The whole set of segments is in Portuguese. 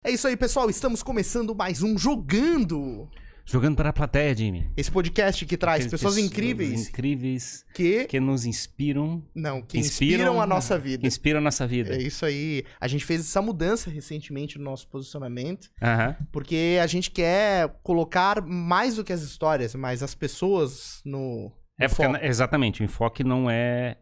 É isso aí, pessoal. Estamos começando mais um Jogando. Jogando para a plateia, Jimmy. Esse podcast que traz pessoas incríveis que nos inspiram. Não, que inspiram a nossa vida. Que inspiram a nossa vida. É isso aí. A gente fez essa mudança recentemente no nosso posicionamento. Porque a gente quer colocar mais do que as histórias, mas as pessoas no foco. Exatamente. O enfoque não é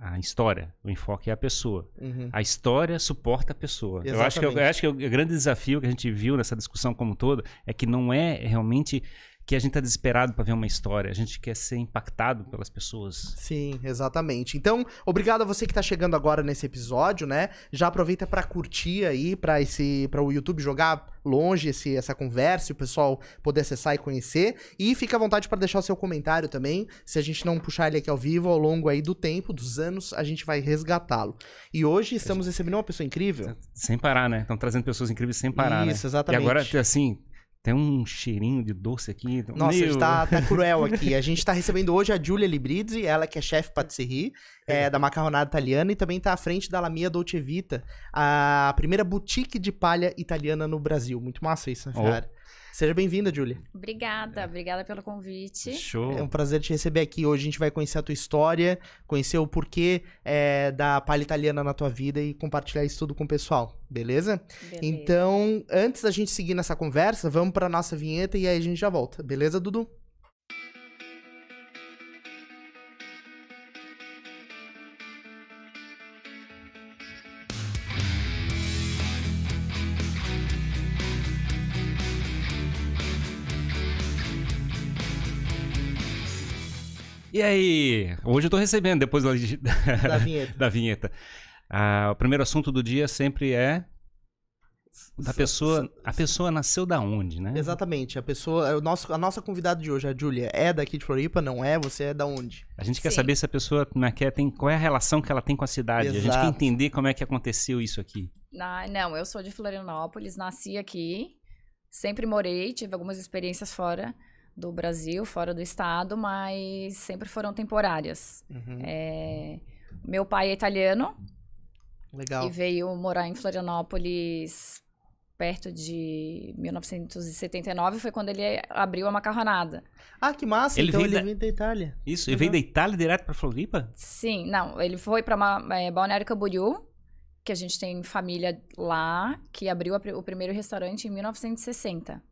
a história. O enfoque é a pessoa. A história suporta a pessoa. Eu acho que o grande desafio que a gente viu nessa discussão como um todo é que não é realmente que a gente está desesperado para ver uma história. A gente quer ser impactado pelas pessoas. Sim, exatamente. Então, obrigado a você que está chegando agora nesse episódio, né? Já aproveita para curtir aí, para o YouTube jogar longe essa conversa e o pessoal poder acessar e conhecer. E fica à vontade para deixar o seu comentário também. Se a gente não puxar ele aqui ao vivo, ao longo aí do tempo, dos anos, a gente vai resgatá-lo. E hoje estamos recebendo uma pessoa incrível. Sem parar, né? Estão trazendo pessoas incríveis sem parar, Isso, né? Exatamente. E agora, assim... Tem um cheirinho de doce aqui. Nossa, a gente tá cruel aqui. A gente tá recebendo hoje a Giulia Librizzi, ela que é chefe patisserie da macarronada italiana e também tá à frente da La Mia Dolce Vita, a primeira boutique de palha italiana no Brasil. Muito massa isso, né, Ferrari? Seja bem-vinda, Giulia. Obrigada pelo convite. Show. É um prazer te receber aqui. Hoje a gente vai conhecer a tua história, conhecer o porquê da palha italiana na tua vida e compartilhar isso tudo com o pessoal, beleza? Então, antes da gente seguir nessa conversa, vamos pra nossa vinheta e aí a gente já volta. Beleza, Dudu? E aí? Hoje eu tô recebendo, depois da vinheta. da vinheta. O primeiro assunto do dia sempre é da pessoa. A pessoa nasceu da onde, né? Exatamente. A nossa convidada de hoje, a Giulia, é daqui de Floripa? Não é? Você é da onde? A gente quer saber se a pessoa qual é a relação que ela tem com a cidade. Exato. A gente quer entender como é que aconteceu isso aqui. Não, eu sou de Florianópolis, nasci aqui, sempre morei, tive algumas experiências fora do Brasil, fora do estado, mas sempre foram temporárias. Meu pai é italiano. Legal. E veio morar em Florianópolis perto de 1979, foi quando ele abriu a macarronada. Ah, que massa! Ele veio da Itália. Isso, ele veio da Itália direto para Floripa? Sim, não, ele foi para Balneário Camboriú, que a gente tem família lá, que abriu o primeiro restaurante em 1960.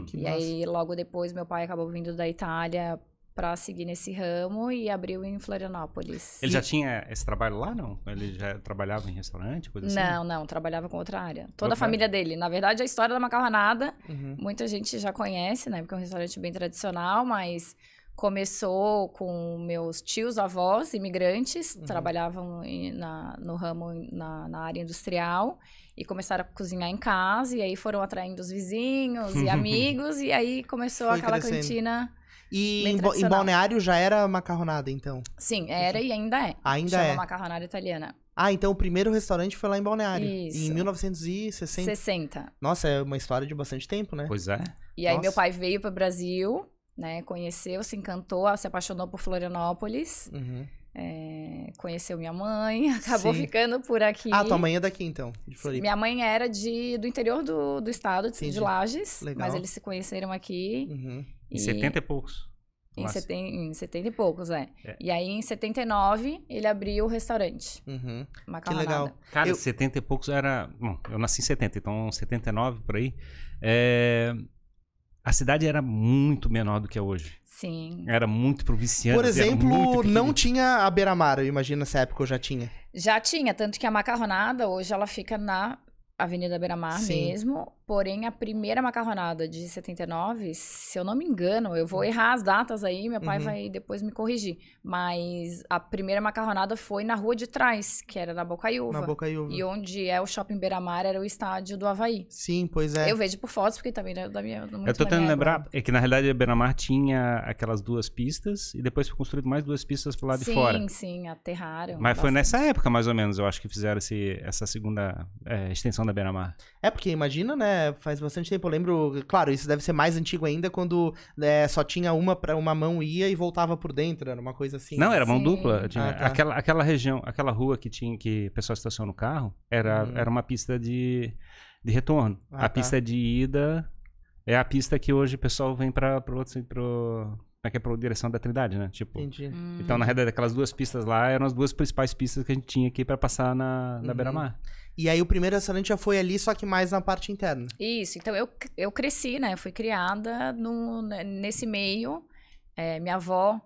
Que e massa. Aí, logo depois, meu pai acabou vindo da Itália para seguir nesse ramo e abriu em Florianópolis. Ele já tinha esse trabalho lá, não? Ele já trabalhava em restaurante, coisa assim? Não, trabalhava com outra área. Toda a família dele. Na verdade, a história da macarronada, muita gente já conhece, né? Porque é um restaurante bem tradicional, mas começou com meus tios, avós, imigrantes, trabalhavam no ramo, na área industrial, e começaram a cozinhar em casa, e aí foram atraindo os vizinhos e amigos, e aí começou aquela cantina. E em Balneário já era macarronada, então? Sim, era e ainda é. Chama macarronada italiana. Ah, então o primeiro restaurante foi lá em Balneário. Isso. Em 1960. Nossa, é uma história de bastante tempo, né? Pois é. E aí meu pai veio para o Brasil, né? Conheceu, se encantou, se apaixonou por Florianópolis. Conheceu minha mãe, acabou ficando por aqui. Ah, tua mãe é daqui, então, de Floripa. Minha mãe era do interior do estado, de Lages. Legal. Mas eles se conheceram aqui. Em 70 e poucos. Em 70 e poucos, E aí, em 79, ele abriu o restaurante. Macarronada. Que legal. Cara, 70 e poucos era... Bom, eu nasci em 70, então 79, por aí. A cidade era muito menor do que é hoje. Sim. Era muito provinciana. Por exemplo, não tinha a beira-mar, eu imagino, nessa época, ou já tinha? Já tinha, tanto que a macarronada, hoje, ela fica na Avenida Beira-Mar mesmo. Porém, a primeira macarronada de 79, se eu não me engano, eu vou errar as datas aí, meu pai vai depois me corrigir. Mas a primeira macarronada foi na rua de trás, que era na Bocaiúva. Na Bocaiúva. E onde é o Shopping Beira-Mar era o estádio do Avaí. Sim, pois é. Eu vejo por fotos, porque também é da minha... Eu tô tentando lembrar, é que na realidade a Beira-Mar tinha aquelas duas pistas, e depois foi construído mais duas pistas pro lado de fora. Sim, aterraram. Mas bastante. Foi nessa época, mais ou menos, eu acho que fizeram essa segunda extensão da Beira-Mar. É, porque imagina, né, faz bastante tempo, eu lembro, claro, isso deve ser mais antigo ainda, quando só tinha uma mão ia e voltava por dentro, era uma coisa assim. Não, era mão dupla. Tá. Aquela região, aquela rua que o pessoal estaciona no carro, era uma pista de retorno. A pista de ida é a pista que hoje o pessoal vem pra direção da Trindade, né? Tipo, entendi. Então, na realidade, aquelas 2 pistas lá eram as 2 principais pistas que a gente tinha aqui pra passar na beira-mar. E aí o primeiro restaurante já foi ali, só que mais na parte interna. Isso, então eu cresci, né? Eu fui criada nesse meio. Minha avó,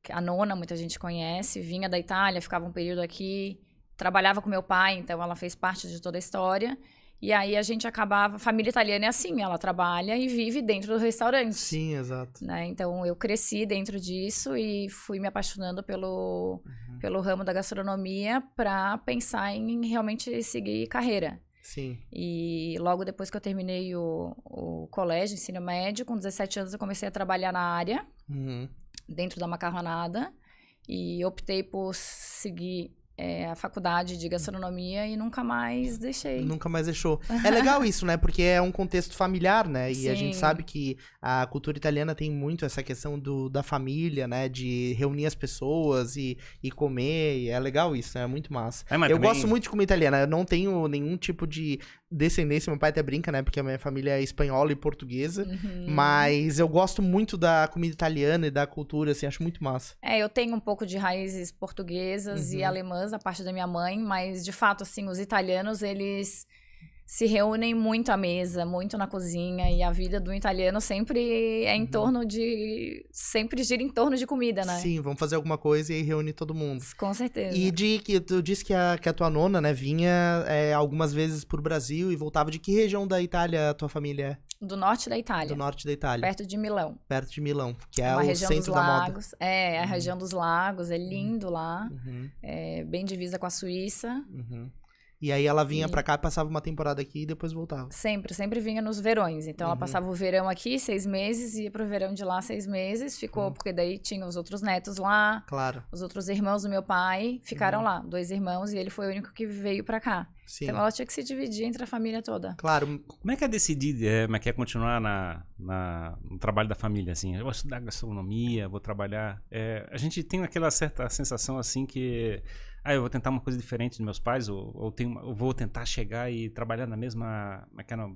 a nona, muita gente conhece, vinha da Itália, ficava um período aqui, trabalhava com meu pai, então ela fez parte de toda a história. E aí a gente acabava... Família italiana é assim, ela trabalha e vive dentro do restaurante. Sim, exato. Né? Então eu cresci dentro disso e fui me apaixonando pelo ramo da gastronomia para pensar em realmente seguir carreira. Sim. E logo depois que eu terminei o colégio, ensino médio, com 17 anos eu comecei a trabalhar na área, dentro da macarronada, e optei por seguir a faculdade de gastronomia e nunca mais deixei. Nunca mais deixou. É legal isso, né? Porque é um contexto familiar, né? E a gente sabe que a cultura italiana tem muito essa questão da família, né? De reunir as pessoas e comer. E é legal isso, né? É muito massa. Eu gosto muito de comida italiana. Eu não tenho nenhum tipo de descendência. Meu pai até brinca, né? Porque a minha família é espanhola e portuguesa. Mas eu gosto muito da comida italiana e da cultura, assim. Acho muito massa. Eu tenho um pouco de raízes portuguesas e alemãs, a parte da minha mãe, mas de fato, assim, os italianos, eles se reúnem muito à mesa, muito na cozinha, e a vida do italiano sempre é em torno de... sempre gira em torno de comida, né? Sim, vamos fazer alguma coisa e reúne todo mundo. Com certeza. E que tu disse que a tua nona, né, vinha algumas vezes pro Brasil e voltava. De que região da Itália a tua família é? Do norte da Itália. Do norte da Itália. Perto de Milão. Perto de Milão, que é uma o região centro dos da lagos. moda. É a região dos lagos, é lindo lá. É bem divisa com a Suíça. E aí ela vinha pra cá, passava uma temporada aqui e depois voltava. Sempre vinha nos verões. Então ela passava o verão aqui, 6 meses, ia pro verão de lá 6 meses, ficou, porque daí tinha os outros netos lá. Claro. Os outros irmãos do meu pai ficaram lá, 2 irmãos, e ele foi o único que veio pra cá. Sim. Então ela tinha que se dividir entre a família toda. Claro. Como é que é decidir, como é que é continuar no trabalho da família, assim? Eu vou estudar gastronomia, vou trabalhar... a gente tem aquela certa sensação, assim, que... eu vou tentar uma coisa diferente dos meus pais, ou eu vou tentar chegar e trabalhar na mesma...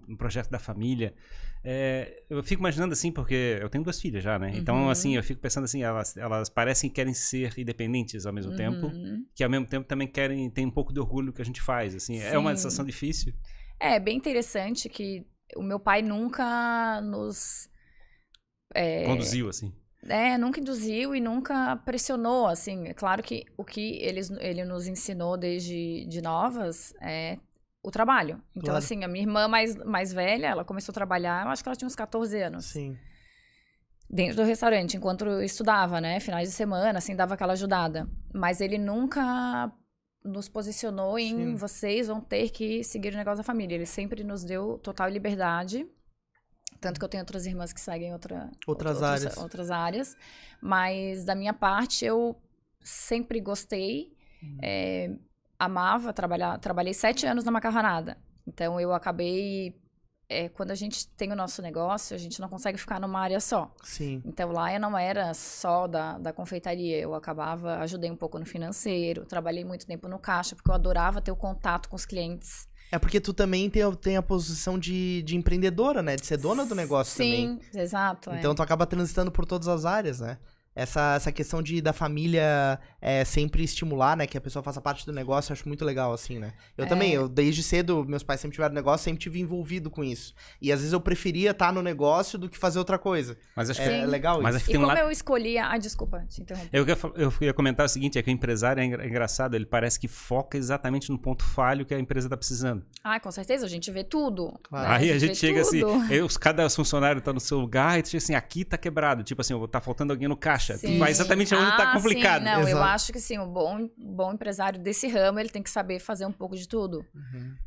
no projeto da família. Eu fico imaginando, assim, porque eu tenho 2 filhas já, né? Então, assim, eu fico pensando assim, elas parecem que querem ser independentes ao mesmo tempo, que ao mesmo tempo também tem um pouco de orgulho que a gente faz, assim. Sim. É uma sensação difícil. É bem interessante que o meu pai nunca nos... conduziu, assim. Nunca induziu e nunca pressionou, assim. É claro que o que ele nos ensinou desde de novas é o trabalho. Então, claro. Assim, a minha irmã mais velha, ela começou a trabalhar, eu acho que ela tinha uns 14 anos. Sim. Dentro do restaurante, enquanto eu estudava, né? Finais de semana, assim, dava aquela ajudada. Mas ele nunca nos posicionou em vocês vão ter que seguir o negócio da família. Ele sempre nos deu total liberdade. Tanto que eu tenho outras irmãs que seguem outras áreas. Mas, da minha parte, eu sempre gostei, amava trabalhar. Trabalhei 7 anos na macarronada. Então, eu acabei... quando a gente tem o nosso negócio, a gente não consegue ficar numa área só. Sim. Então, lá eu não era só da confeitaria. Eu ajudei um pouco no financeiro, trabalhei muito tempo no caixa, porque eu adorava ter o contato com os clientes. É porque tu também tem a posição de empreendedora, né? De ser dona do negócio também. Sim, exato. Então tu acaba transitando por todas as áreas, né? Essa questão da família sempre estimular, né? Que a pessoa faça parte do negócio, eu acho muito legal, assim, né? Eu também, desde cedo, meus pais sempre tiveram negócio, sempre tive envolvido com isso. E às vezes eu preferia estar no negócio do que fazer outra coisa. Mas acho que é legal mas isso. E como eu escolhia... desculpa, te interrompi. Eu ia comentar o seguinte, que o empresário é engraçado, ele parece que foca exatamente no ponto falho que a empresa tá precisando. Com certeza, a gente vê tudo. Claro. Né? Aí a gente chega tudo. Assim, cada funcionário tá no seu lugar e tu chega assim, aqui tá quebrado. Tipo assim, tá faltando alguém no caixa. Sim. Vai exatamente onde tá complicado. Sim, não, eu acho que sim, o bom empresário desse ramo, ele tem que saber fazer um pouco de tudo.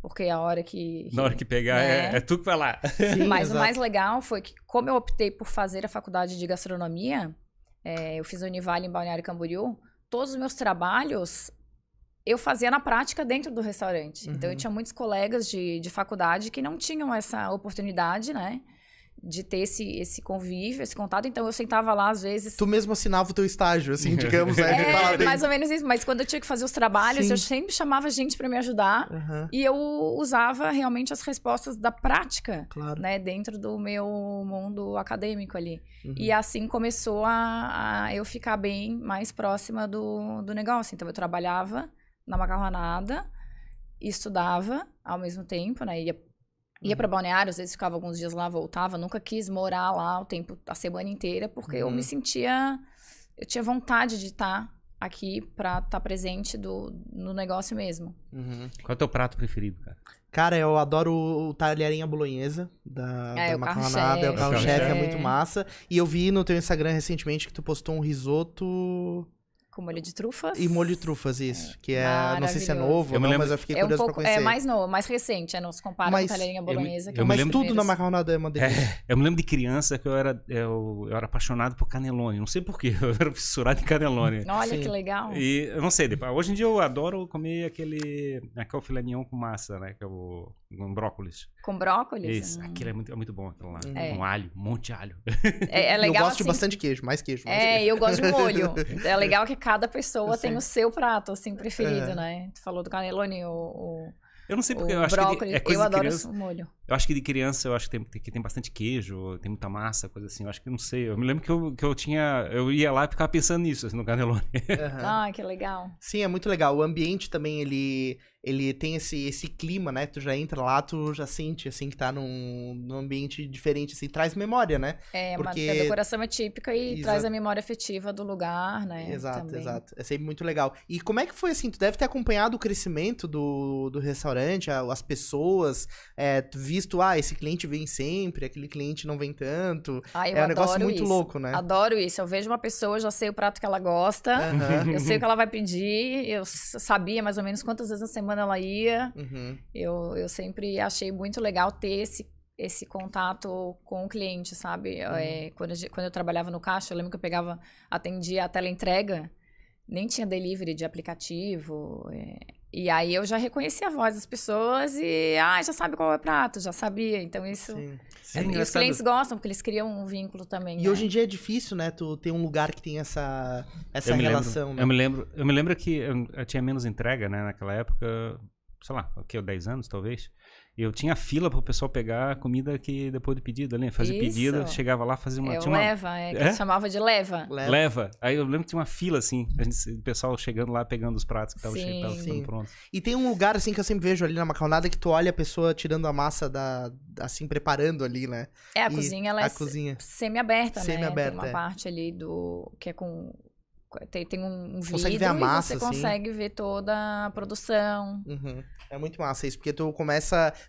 Porque a hora que... Na hora que pegar, né? é tu que vai lá. Sim, mas o mais legal foi que, como eu optei por fazer a faculdade de gastronomia, eu fiz a Univale em Balneário Camboriú, todos os meus trabalhos eu fazia na prática dentro do restaurante. Então, eu tinha muitos colegas de faculdade que não tinham essa oportunidade, né? de ter esse convívio, esse contato. Então, eu sentava lá, às vezes... Tu mesmo assinava o teu estágio, assim, digamos, né? Mais ou menos isso. Mas quando eu tinha que fazer os trabalhos, eu sempre chamava gente para me ajudar. E eu usava realmente as respostas da prática, né? Dentro do meu mundo acadêmico ali. E assim começou a eu ficar bem mais próxima do negócio. Então, eu trabalhava na macarronada, estudava ao mesmo tempo, né? Ia para Balneário, às vezes ficava alguns dias lá, voltava. Nunca quis morar lá a semana inteira, porque eu me sentia... Eu tinha vontade de estar aqui para estar presente no negócio mesmo. Qual é o teu prato preferido, cara? Cara, eu adoro o talherinha bolonhesa da macarronada. É o carro-chefe, é muito massa. E eu vi no teu Instagram recentemente que tu postou um risoto... Com molho de trufas. E molho de trufas, isso. Que é, não sei se é novo ou não, mas eu fiquei curioso pra conhecer. É mais novo, mais recente, não se compara com a talherinha bolonhesa. Mas tudo na macarronada é uma delícia. Eu me lembro de criança que eu era apaixonado por cannelloni. Não sei porquê, eu era fissurado em cannelloni. Olha que legal. E eu não sei, hoje em dia eu adoro comer aquele filé mignon com massa, né? Que é com brócolis. Com brócolis? Isso, aquilo é muito bom, aquilo lá. Com alho, um monte de alho. É legal. Eu gosto de bastante queijo, mais queijo. Eu gosto de molho. É legal que cada pessoa tem o seu prato, assim, preferido, né? Tu falou do cannelloni, eu não sei porque, eu acho brócolis, que é coisa eu adoro criança. o molho. Eu acho que de criança, eu acho que tem bastante queijo, tem muita massa, coisa assim. Eu acho que, não sei, eu me lembro que eu ia lá e ficava pensando nisso, assim, no cannelloni. Ah, que legal. Sim, é muito legal. O ambiente também, ele tem esse clima, né? Tu já entra lá, tu já sente, assim, que tá num ambiente diferente, assim, traz memória, né? Porque a decoração é típica e traz a memória afetiva do lugar, né? Exato. É sempre muito legal. E como é que foi, assim, tu deve ter acompanhado o crescimento do restaurante, as pessoas, tu visto, esse cliente vem sempre, aquele cliente não vem tanto. É um negócio muito louco, né? Adoro isso. Eu vejo uma pessoa, eu já sei o prato que ela gosta, eu sei o que ela vai pedir, eu sabia mais ou menos quantas vezes na semana ela ia. Eu sempre achei muito legal ter esse contato com o cliente, sabe? Quando eu trabalhava no caixa, eu lembro que eu atendia a teleentrega, nem tinha delivery de aplicativo. E aí eu já reconhecia a voz das pessoas e já sabe qual é o prato, já sabia. Então isso... E os clientes gostam, porque eles criam um vínculo também. E hoje em dia é difícil, né? Tu ter um lugar que tem essa relação, né? Eu me lembro que eu tinha menos entrega, né? Naquela época, sei lá, 10 anos talvez. Eu tinha fila pro pessoal pegar a comida que depois do pedido ali, fazia pedido, chegava lá, fazia uma... que chamava de leva. Leva. Aí eu lembro que tinha uma fila, assim, o pessoal chegando lá, pegando os pratos que estavam ficando prontos. E tem um lugar, assim, que eu sempre vejo ali na macarronada, que tu olha a pessoa tirando a massa assim, preparando ali, né? A cozinha, ela semi-aberta, né? Semi-aberta, tem uma parte ali que é com... Tem um vidro consegue ver a massa, e você consegue ver toda a produção. É muito massa isso, porque tu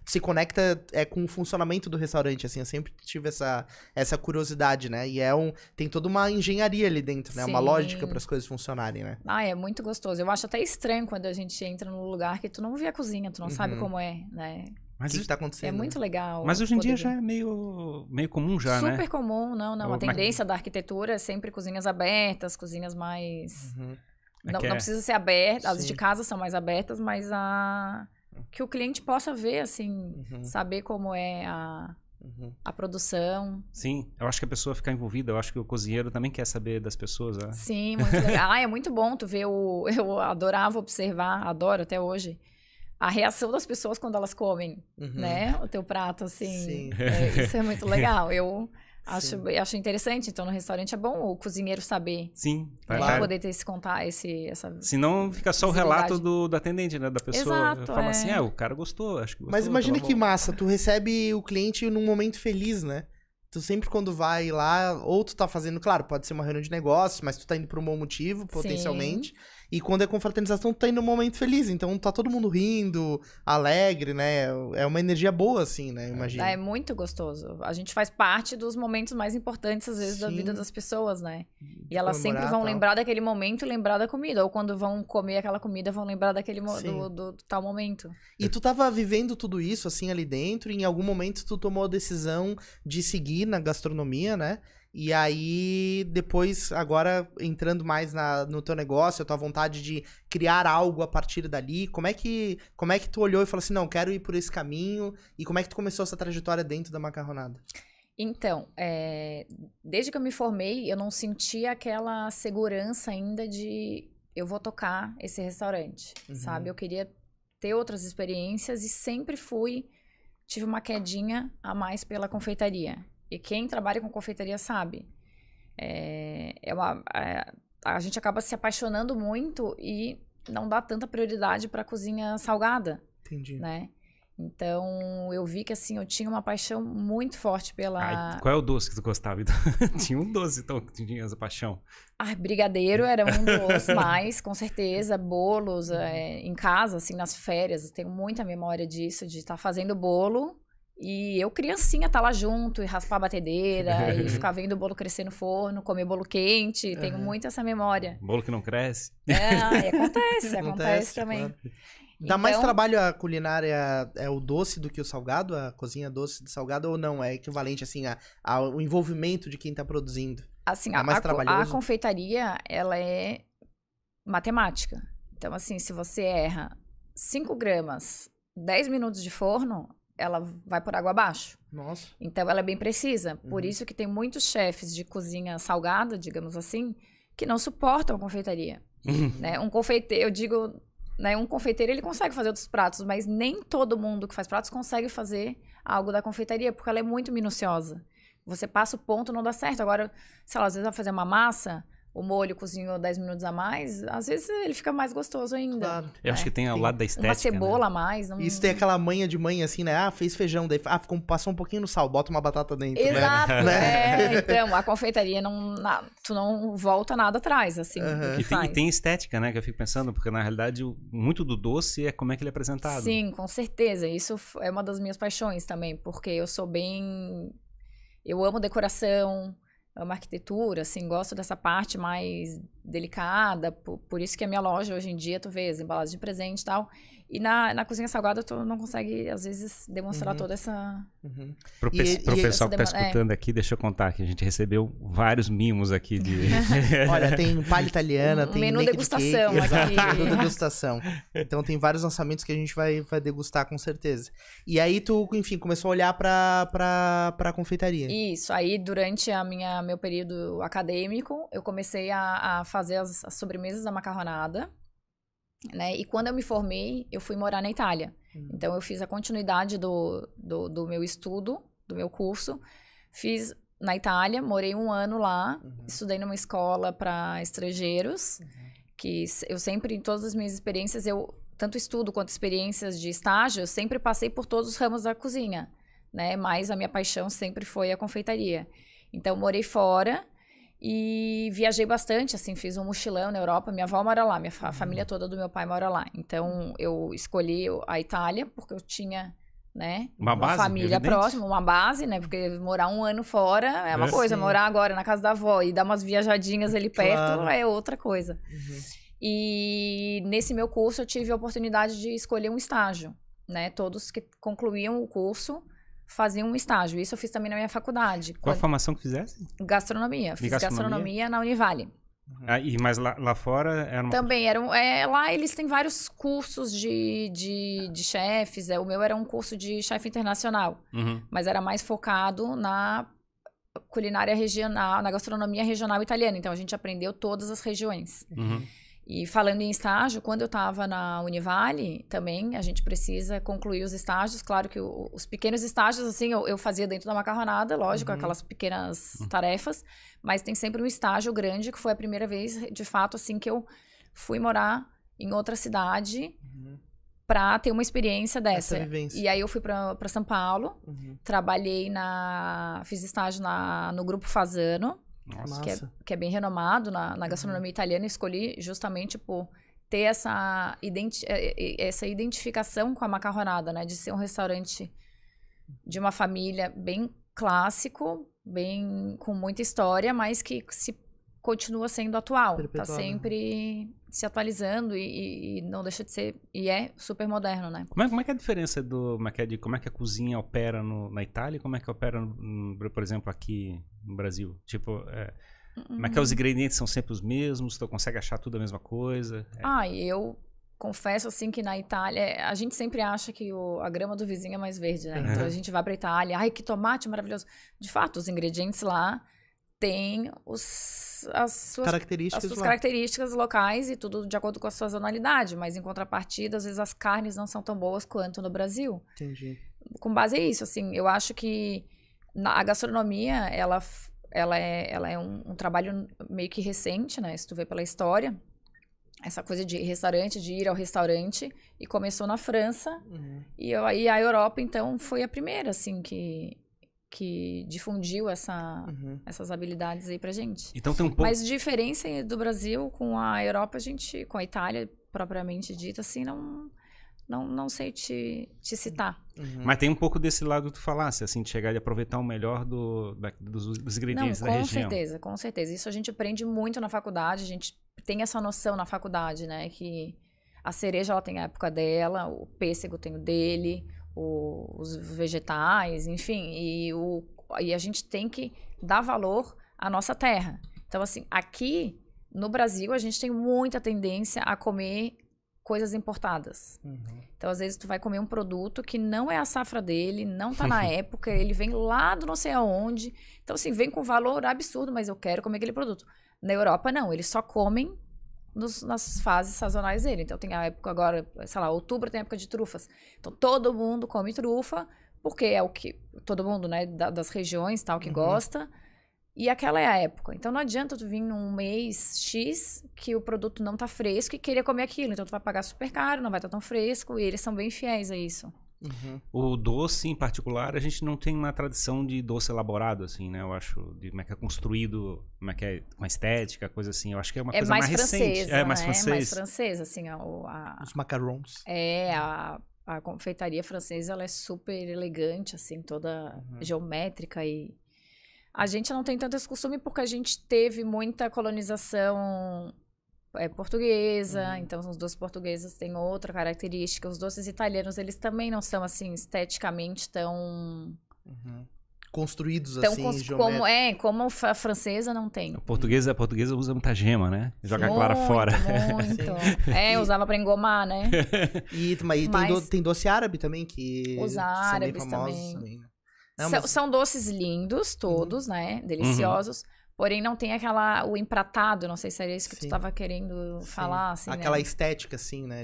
se conecta com o funcionamento do restaurante, assim, eu sempre tive essa curiosidade, né? E tem toda uma engenharia ali dentro, né? Uma lógica para as coisas funcionarem, né? É muito gostoso. Eu acho até estranho quando a gente entra num lugar que tu não vê a cozinha, tu não sabe como é, né? Mas o que tá acontecendo? É muito legal. Mas hoje em dia já é meio comum já, né? Super comum, não. A tendência da arquitetura é sempre cozinhas abertas, cozinhas mais... Não precisa ser aberta, as de casa são mais abertas, mas que o cliente possa ver, assim, saber como é a produção. Sim, eu acho que a pessoa fica envolvida, eu acho que o cozinheiro também quer saber das pessoas, né? Sim, muito legal. É muito bom tu ver eu adorava observar, adoro até hoje, a reação das pessoas quando elas comem, né? O teu prato, assim. Isso é muito legal. Eu acho interessante. Então, no restaurante é bom o cozinheiro saber. Sim. Poder ter essa senão fica só o relato do atendente, né? Da pessoa. Exato, fala assim, o cara gostou, acho que gostou. Mas imagina que massa, tu recebe o cliente num momento feliz, né? Tu sempre quando vai lá, ou tu tá fazendo, claro, pode ser uma reunião de negócios, mas tu tá indo por um bom motivo, potencialmente. E quando é confraternização, tu tá indo num momento feliz. Então tá todo mundo rindo, alegre, né? É uma energia boa, assim, né? Imagina. É muito gostoso. A gente faz parte dos momentos mais importantes, às vezes, da vida das pessoas, né? E elas sempre vão lembrar daquele momento e lembrar da comida. Ou quando vão comer aquela comida, vão lembrar daquele do tal momento. E tu tava vivendo tudo isso, assim, ali dentro, e em algum momento tu tomou a decisão de seguir na gastronomia, né? E aí, depois, agora, entrando mais no teu negócio, a tua vontade de criar algo a partir dali, como é que tu olhou e falou assim, não, quero ir por esse caminho, e como é que tu começou essa trajetória dentro da macarronada? Então, desde que eu me formei, eu não sentia aquela segurança ainda de eu vou tocar esse restaurante, sabe? Eu queria ter outras experiências e sempre tive uma quedinha a mais pela confeitaria. E quem trabalha com confeitaria sabe. A gente acaba se apaixonando muito e não dá tanta prioridade para a cozinha salgada. Entendi. Né? Então, eu vi que, assim, eu tinha uma paixão muito forte pela... Qual é o doce que tu gostava? Tinha um doce, então, que tinha essa paixão. Brigadeiro era um dos mais, com certeza. Bolos, em casa, assim, nas férias. Eu tenho muita memória disso, de estar fazendo bolo. E eu, criancinha, tá lá junto, e raspar a batedeira, e ficar vendo o bolo crescer no forno, comer bolo quente. Tenho muito essa memória. Bolo que não cresce. Acontece também. Claro. Dá mais trabalho a culinária, o doce do que o salgado? A cozinha doce de salgado ou não? É equivalente, assim, ao envolvimento de quem tá produzindo? Assim, mais trabalhoso? A confeitaria, ela é matemática. Então, assim, se você erra 5 gramas, 10 minutos de forno, ela vai por água abaixo. Nossa. Então, ela é bem precisa. Por isso que tem muitos chefes de cozinha salgada, digamos assim, que não suportam a confeitaria. Né? Um confeiteiro, eu digo... Né? Um confeiteiro, ele consegue fazer outros pratos, mas nem todo mundo que faz pratos consegue fazer algo da confeitaria, porque ela é muito minuciosa. Você passa o ponto, não dá certo. Agora, sei lá, às vezes vai fazer uma massa, o molho cozinhou 10 minutos a mais, às vezes ele fica mais gostoso ainda. Claro. Eu acho que tem ao lado da estética, uma cebola né? a mais. Isso tem aquela manha de mãe, assim, né? Fez feijão, daí passou um pouquinho no sal, bota uma batata dentro. Exato, né? Então, a confeitaria, tu não volta nada atrás, assim. E tem estética, né? Que eu fico pensando, porque na realidade, muito do doce é como é que ele é apresentado. Sim, com certeza. Isso é uma das minhas paixões também, porque eu sou bem... Eu amo decoração, amo arquitetura, assim, gosto dessa parte mais delicada, por isso que a minha loja hoje em dia, tu vê as embalagens de presente e tal, e na cozinha salgada tu não consegue, às vezes, demonstrar toda essa... Pro pessoal que tá escutando aqui, deixa eu contar que a gente recebeu vários mimos aqui de... Olha, tem palha italiana, tem menu degustação aqui. Menu degustação. Então tem vários lançamentos que a gente vai degustar com certeza. E aí tu, enfim, começou a olhar pra confeitaria. Isso, aí durante meu período acadêmico, eu comecei a fazer as sobremesas da macarronada, né? E quando eu me formei, eu fui morar na Itália. Então, eu fiz a continuidade do meu estudo, do meu curso. Fiz na Itália, morei 1 ano lá, estudei numa escola para estrangeiros, que eu sempre, em todas as minhas experiências, tanto estudo quanto experiências de estágio, eu sempre passei por todos os ramos da cozinha, né? Mas a minha paixão sempre foi a confeitaria. Então, morei fora... E viajei bastante, assim, fiz um mochilão na Europa. Minha avó mora lá, a família toda do meu pai mora lá. Então, eu escolhi a Itália, porque eu tinha, né, uma família próxima, uma base, né? Porque morar 1 ano fora é uma coisa, morar agora na casa da avó e dar umas viajadinhas ali perto é outra coisa. E nesse meu curso eu tive a oportunidade de escolher um estágio, né? Todos que concluíam o curso faziam um estágio. Isso eu fiz também na minha faculdade. Qual a formação que fizesse? Gastronomia. Fiz gastronomia na Univale. Mas lá fora era uma... Também lá eles têm vários cursos de chefes. O meu era um curso de chefe internacional, mas era mais focado na culinária regional, na gastronomia regional italiana. Então a gente aprendeu todas as regiões. E falando em estágio, quando eu estava na Univale, também a gente precisa concluir os estágios. Claro que os pequenos estágios, assim, eu fazia dentro da macarronada, lógico, aquelas pequenas tarefas. Mas tem sempre um estágio grande, que foi a primeira vez, de fato, assim, que eu fui morar em outra cidade para ter uma experiência dessa. E aí eu fui para São Paulo, fiz estágio no Grupo Fasano. Nossa. Que é bem renomado na gastronomia italiana. Escolhi justamente por ter essa identificação com a macarronada, né? De ser um restaurante de uma família bem clássico, bem com muita história, mas que continua sendo atual. Está sempre se atualizando e não deixa de ser... E é super moderno, né? Como é que é a diferença como é que a cozinha opera na Itália e como é que opera, por exemplo, aqui no Brasil? Tipo, como é que os ingredientes são sempre os mesmos? Tu consegue achar tudo a mesma coisa? confesso, assim, que na Itália, a gente sempre acha que a grama do vizinho é mais verde, né? Então, a gente vai pra Itália, ai, que tomate maravilhoso. De fato, os ingredientes lá têm as suas características locais e tudo de acordo com a sua zonalidade. Mas, em contrapartida, às vezes as carnes não são tão boas quanto no Brasil. Entendi. Com base nisso, assim, eu acho que a gastronomia, ela é um trabalho meio que recente, né? Se tu vê pela história. Essa coisa de restaurante, de ir ao restaurante, e começou na França, e a Europa, então, foi a primeira, assim, que difundiu essas habilidades aí pra gente. Então tem um pouco... Mas diferença do Brasil com a Europa, com a Itália, propriamente dita, assim, não sei te citar. Mas tem um pouco desse lado que tu falasse, assim, de chegar e aproveitar o melhor dos ingredientes da região. Com certeza. Isso a gente aprende muito na faculdade, a gente tem essa noção na faculdade, né, que a cereja, ela tem a época dela, o pêssego tem o dele, os vegetais, enfim, e a gente tem que dar valor à nossa terra. Então, assim, aqui no Brasil, a gente tem muita tendência a comer coisas importadas. Então, às vezes, tu vai comer um produto que não é a safra dele, não tá na época, ele vem lá do não sei aonde. Então, assim, vem com valor absurdo, mas eu quero comer aquele produto. Na Europa, não. Eles só comem nas fases sazonais dele. Então, tem a época agora, sei lá, outubro tem a época de trufas. Então, todo mundo come trufa, porque é o que todo mundo, né, das regiões, tal, que gosta. E aquela é a época. Então, não adianta tu vir num mês X que o produto não tá fresco e querer comer aquilo. Então, tu vai pagar super caro, não vai estar tão fresco. E eles são bem fiéis a isso. O doce, em particular, a gente não tem uma tradição de doce elaborado, assim, né? Eu acho, de como é que é construído, como é que é com a estética, coisa assim. Eu acho que é uma coisa mais recente. É mais francês. É mais francês, assim. Os macarons. A confeitaria francesa, ela é super elegante, assim, toda geométrica e... A gente não tem tanto esse costume porque a gente teve muita colonização portuguesa, então os doces portugueses têm outra característica. Os doces italianos, eles também não são, assim, esteticamente tão... Construídos, assim, como a francesa não tem. A portuguesa usa muita gema, né? Joga a clara fora. Muito. Usava pra engomar, né? Mas tem doce árabe também, que os árabes são bem famosos também, né? São doces lindos, todos, né? Deliciosos. Porém, não tem o empratado. Não sei se era isso que tu estava querendo falar. Assim, aquela né? estética, assim, né?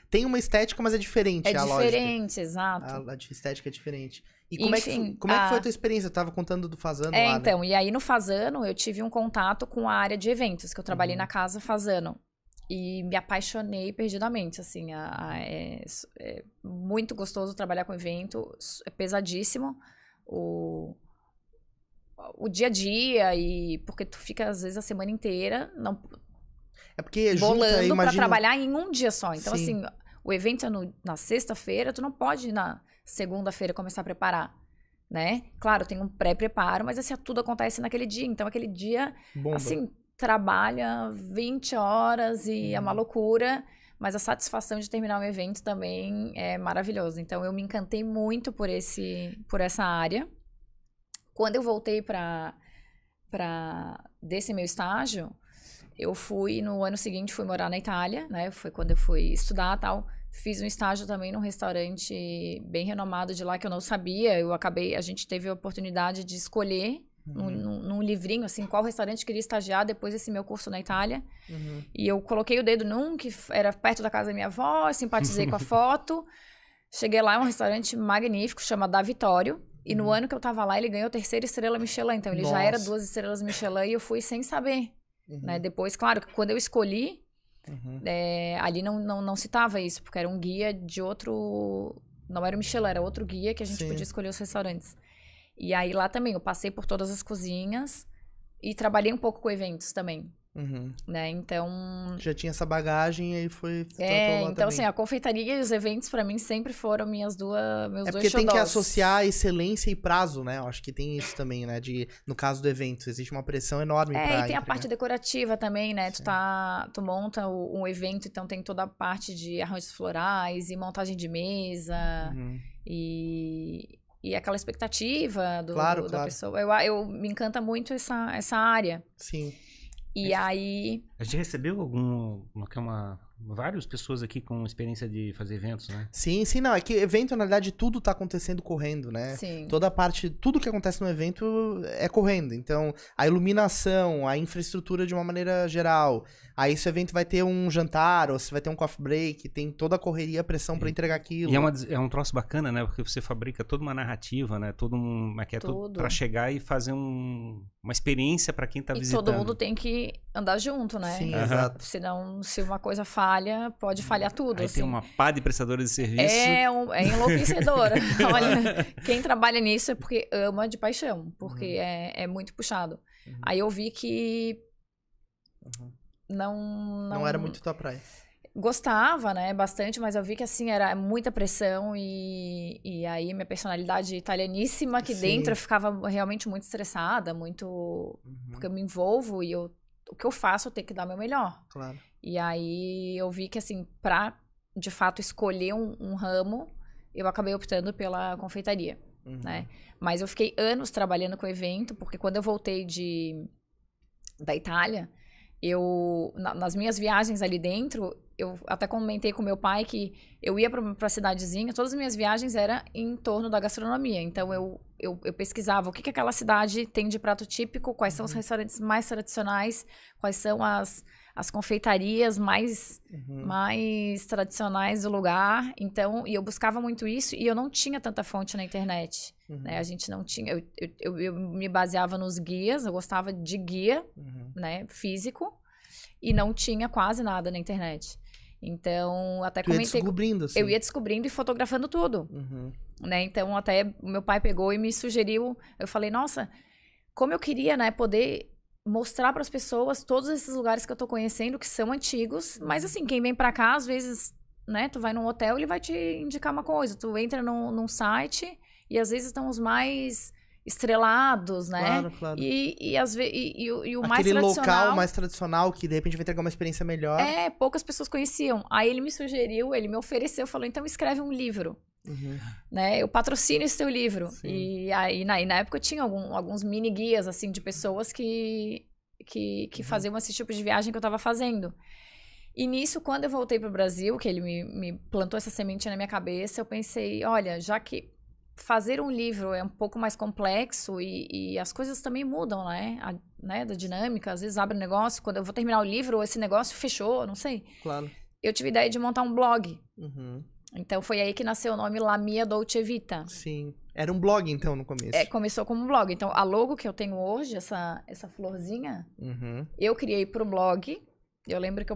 Tem uma estética, mas é diferente. É diferente, exato. A estética é diferente. E como é que foi a tua experiência? Eu tava contando do Fasano lá, então. né? E aí, no Fasano, eu tive um contato com a área de eventos, que eu trabalhei na Casa Fasano. E me apaixonei perdidamente, assim. É muito gostoso trabalhar com evento. É pesadíssimo. O dia a dia, e porque tu fica, às vezes, a semana inteira bolando pra trabalhar em um dia só. Então, assim, o evento é na sexta-feira, tu não pode na segunda-feira começar a preparar, né? Claro, tem um pré-preparo, mas assim, tudo acontece naquele dia. Então, aquele dia, assim, trabalha 20 horas e é uma loucura, mas a satisfação de terminar um evento também é maravilhosa. Então, eu me encantei muito por essa área. Quando eu voltei desse meu estágio, eu no ano seguinte, fui morar na Itália, né? Foi quando eu fui estudar e tal. Fiz um estágio também num restaurante bem renomado de lá, que eu não sabia. A gente teve a oportunidade de escolher num livrinho, assim, qual restaurante queria estagiar depois desse meu curso na Itália. E eu coloquei o dedo num, que era perto da casa da minha avó, simpatizei com a foto. Cheguei lá, é um restaurante magnífico, chama Da Vittorio. E no ano que eu tava lá, ele ganhou 3ª estrela Michelin. Então, ele já era 2 estrelas Michelin e eu fui sem saber. Né? Depois, claro, quando eu escolhi, ali não citava isso, porque era um guia de outro... Não era o Michelin, era outro guia que a gente podia escolher os restaurantes. E aí, lá também, eu passei por todas as cozinhas e trabalhei um pouco com eventos também. Né? Então... Já tinha essa bagagem e aí foi... então, também. Assim, a confeitaria e os eventos, pra mim, sempre foram meus dois xodós. Porque tem que associar excelência e prazo, né? Eu acho que tem isso também, né? No caso do evento, existe uma pressão enorme pra e tem a parte decorativa também, né? Tu monta um evento, então tem toda a parte de arranjos florais e montagem de mesa e aquela expectativa da pessoa. Eu me encanta muito essa área. Sim. E aí... A gente recebeu várias pessoas aqui com experiência de fazer eventos, né? Sim, não. É que evento, na verdade, tudo tá acontecendo correndo, né? Sim. Toda parte, tudo que acontece no evento é correndo. Então, a iluminação, a infraestrutura de uma maneira geral. Aí, se o evento vai ter um jantar, ou se vai ter um coffee break, tem toda a correria, a pressão pra entregar aquilo. E é um troço bacana, né? Porque você fabrica toda uma narrativa, né? Todo pra chegar e fazer uma experiência pra quem tá visitando. E todo mundo tem que andar junto, né? Sim, exato. Senão, se uma coisa falha, pode falhar tudo. Aí assim. tem uma pá de prestadores de serviço. É enlouquecedora. Olha, quem trabalha nisso é porque ama de paixão, porque é muito puxado. Aí eu vi que não era muito tua praia. Gostava, né, bastante, mas eu vi que, assim, era muita pressão e aí minha personalidade italianíssima aqui dentro, eu ficava realmente muito estressada, muito... Porque eu me envolvo e o que eu faço, eu tenho que dar meu melhor. Claro. E aí eu vi que, assim, pra, de fato, escolher um ramo, eu acabei optando pela confeitaria, né? Mas eu fiquei anos trabalhando com evento, porque quando eu voltei da Itália, nas minhas viagens ali dentro, eu até comentei com meu pai que eu ia pra cidadezinha, todas as minhas viagens eram em torno da gastronomia. Então, eu pesquisava o que aquela cidade tem de prato típico, quais são os restaurantes mais tradicionais, quais são as confeitarias mais tradicionais do lugar. Então, e eu buscava muito isso e eu não tinha tanta fonte na internet. Né? A gente não tinha... Eu me baseava nos guias, eu gostava de guia, né, físico, e não tinha quase nada na internet. Então, até comentei... Ia descobrindo, assim. Eu ia descobrindo e fotografando tudo. Né? Então, até meu pai pegou e me sugeriu... Eu falei, nossa, como eu queria, né, poder mostrar para as pessoas todos esses lugares que eu tô conhecendo, que são antigos. Mas, assim, quem vem para cá, às vezes, né, tu vai num hotel, ele vai te indicar uma coisa. Tu entra num site e, às vezes, estão os mais... estrelados, né? Claro. E o mais aquele tradicional... local mais tradicional que de repente vai entregar uma experiência melhor. Poucas pessoas conheciam. Aí ele me sugeriu, ele me ofereceu, falou, então escreve um livro. Né? Eu patrocino esse teu livro. Sim. E aí na época eu tinha alguns mini guias assim de pessoas que faziam esse tipo de viagem que eu tava fazendo. E nisso, quando eu voltei pro Brasil, que ele me plantou essa semente na minha cabeça, eu pensei, olha, já que fazer um livro é um pouco mais complexo e as coisas também mudam, né? Da dinâmica, às vezes abre um negócio, quando eu vou terminar o livro, esse negócio fechou, não sei. Claro. Eu tive a ideia de montar um blog. Então foi aí que nasceu o nome La Mia Dolce Vita. Sim. Era um blog, então, no começo. Começou como um blog. Então, a logo que eu tenho hoje, essa florzinha, eu criei pro blog. Eu lembro que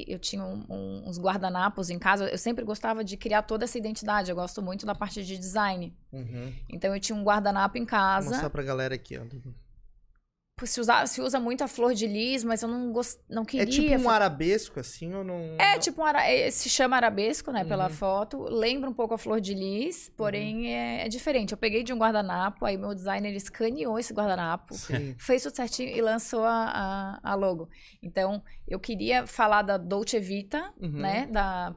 eu tinha uns guardanapos em casa. Eu sempre gostava de criar toda essa identidade. Eu gosto muito da parte de design. Então, eu tinha um guardanapo em casa. Vou mostrar pra galera aqui, ó. Se usa muito a flor de lis, mas eu não queria... É tipo um arabesco, assim, ou não... Tipo se chama arabesco, né, pela foto. Lembra um pouco a flor de lis, porém é diferente. Eu peguei de um guardanapo, aí meu designer escaneou esse guardanapo, fez tudo certinho e lançou a logo. Então, eu queria falar da Dolce Vita, né,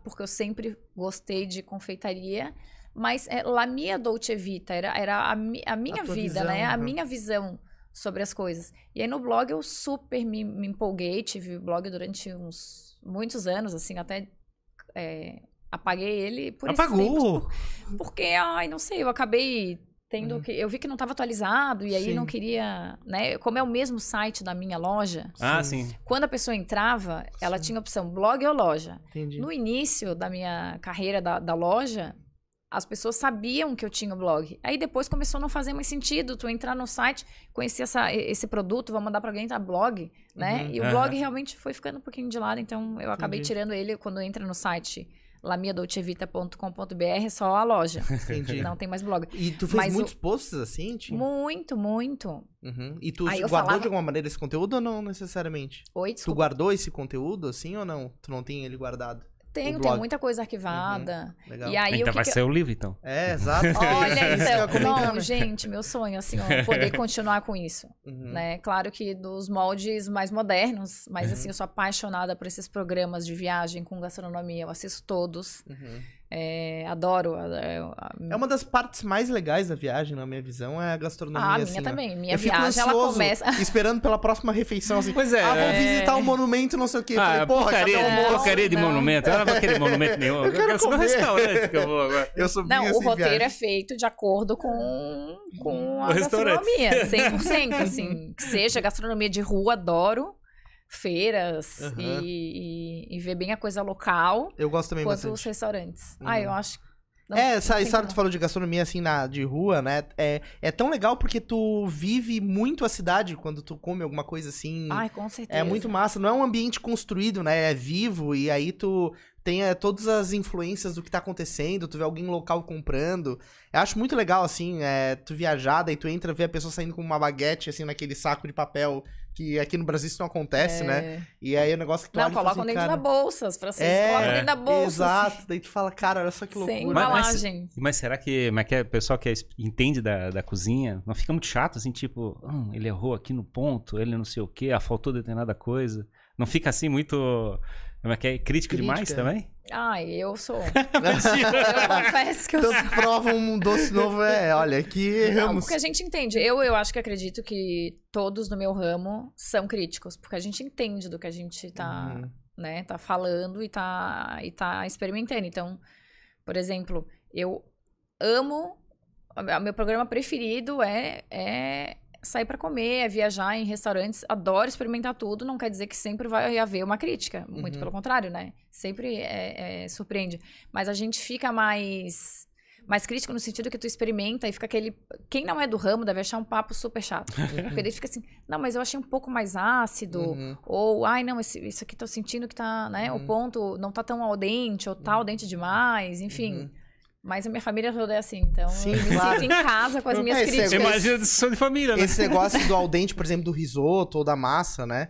porque eu sempre gostei de confeitaria, mas La Mia Dolce Vita era a minha vida, visão, né, a minha visão sobre as coisas. E aí no blog eu super me empolguei, tive blog durante muitos anos, assim, até apaguei ele por Apagou? Porque, não sei, eu acabei tendo que... Eu vi que não estava atualizado e aí não queria, né? Como é o mesmo site da minha loja... Sim. Quando a pessoa entrava, ela tinha a opção blog ou loja. Entendi. No início da minha carreira da loja... As pessoas sabiam que eu tinha o blog. Aí depois começou a não fazer mais sentido tu entrar no site, conhecer esse produto, vou mandar pra alguém, tá? Blog, né? E o blog realmente foi ficando um pouquinho de lado, então eu acabei tirando ele quando entra no site lamiadolcevita.com.br, só a loja. Entendi. Não tem mais blog. E tu fez muitos posts assim, Tim? Muito. E tu guardou de alguma maneira esse conteúdo ou não necessariamente? Oi, desculpa. Tu guardou esse conteúdo assim ou não? Tu não tem ele guardado? Tem muita coisa arquivada. Legal. E aí, vai ser o livro, então. Exato. Olha, então, não, gente, meu sonho, assim, poder continuar com isso, né? Claro que dos moldes mais modernos, mas assim, eu sou apaixonada por esses programas de viagem com gastronomia, eu assisto todos. Adoro. É uma das partes mais legais da viagem, na minha visão, é a gastronomia. A minha assim, também. Né? Minha viagem, ela começa... esperando pela próxima refeição, assim. Pois é. Vou visitar um monumento, não sei o quê. Falei, porra, porcaria de monumento. Eu não vou querer monumento nenhum. Eu quero comer. Restaurante que eu vou agora. Eu sou não, assim, o roteiro viagem. é feito de acordo com a gastronomia. 100%, assim. Que seja gastronomia de rua, adoro. Feiras e ver bem a coisa local. Eu gosto também quanto bastante. Os restaurantes. Eu acho... essa história que tu falou de gastronomia, assim, de rua, né? É tão legal porque tu vive muito a cidade quando tu come alguma coisa assim. Ai, com certeza. É muito massa. Não é um ambiente construído, né? É vivo e aí tu tem todas as influências do que tá acontecendo, tu vê alguém local comprando. Eu acho muito legal, assim, tu viajar, daí tu entra, vê a pessoa saindo com uma baguete, assim, naquele saco de papel, que aqui no Brasil isso não acontece, né? E aí o negócio que tu olha e fala colocam assim, dentro cara, da bolsa, os franceses colocam dentro da bolsa. Exato, assim. daí tu fala, cara, olha só que loucura. Sem embalagem. Mas será que o pessoal que entende da cozinha não fica muito chato, assim, tipo, ele errou aqui no ponto, ele não sei o quê, faltou determinada coisa? Não fica assim muito... Crítico demais também? Eu sou. Eu confesso que eu sou. Prova um doce novo, olha, aqui erramos. Não, porque a gente entende. Eu acredito que todos no meu ramo são críticos, porque a gente entende do que a gente tá, né, tá falando e tá experimentando. Então, por exemplo, eu amo... O meu programa preferido é sair pra comer, é viajar em restaurantes, adoro experimentar tudo, não quer dizer que sempre vai haver uma crítica, muito pelo contrário, né? Sempre surpreende. Mas a gente fica mais crítico no sentido que tu experimenta e fica aquele... Quem não é do ramo deve achar um papo super chato. Porque ele fica assim, não, mas eu achei um pouco mais ácido, ou, não, isso aqui tô sentindo que tá, né? O ponto não tá tão al dente, ou tá al dente demais, enfim... Mas a minha família toda é assim, então eu me sinto em casa com as minhas críticas. Você imagina a discussão de família, né? Esse negócio do al dente, por exemplo, do risoto ou da massa, né?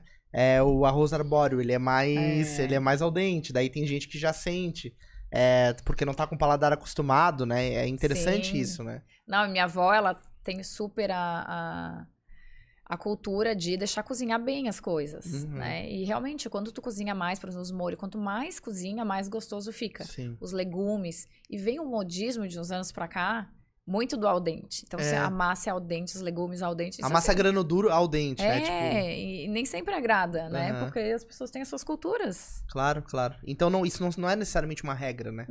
O arroz arbóreo, ele é mais al dente. Daí tem gente que já sente, porque não tá com o paladar acostumado, né? É interessante isso, né? Não, minha avó, ela tem super a cultura de deixar cozinhar bem as coisas, né? E realmente, quando tu cozinha mais, por exemplo, os molhos, quanto mais cozinha, mais gostoso fica. Sim. Os legumes. E vem um modismo de uns anos pra cá, muito do al dente. Então, a massa é al dente, os legumes al dente. A massa grano duro al dente, né? E nem sempre agrada, né? Porque as pessoas têm as suas culturas. Claro, claro. Então, isso não é necessariamente uma regra, né?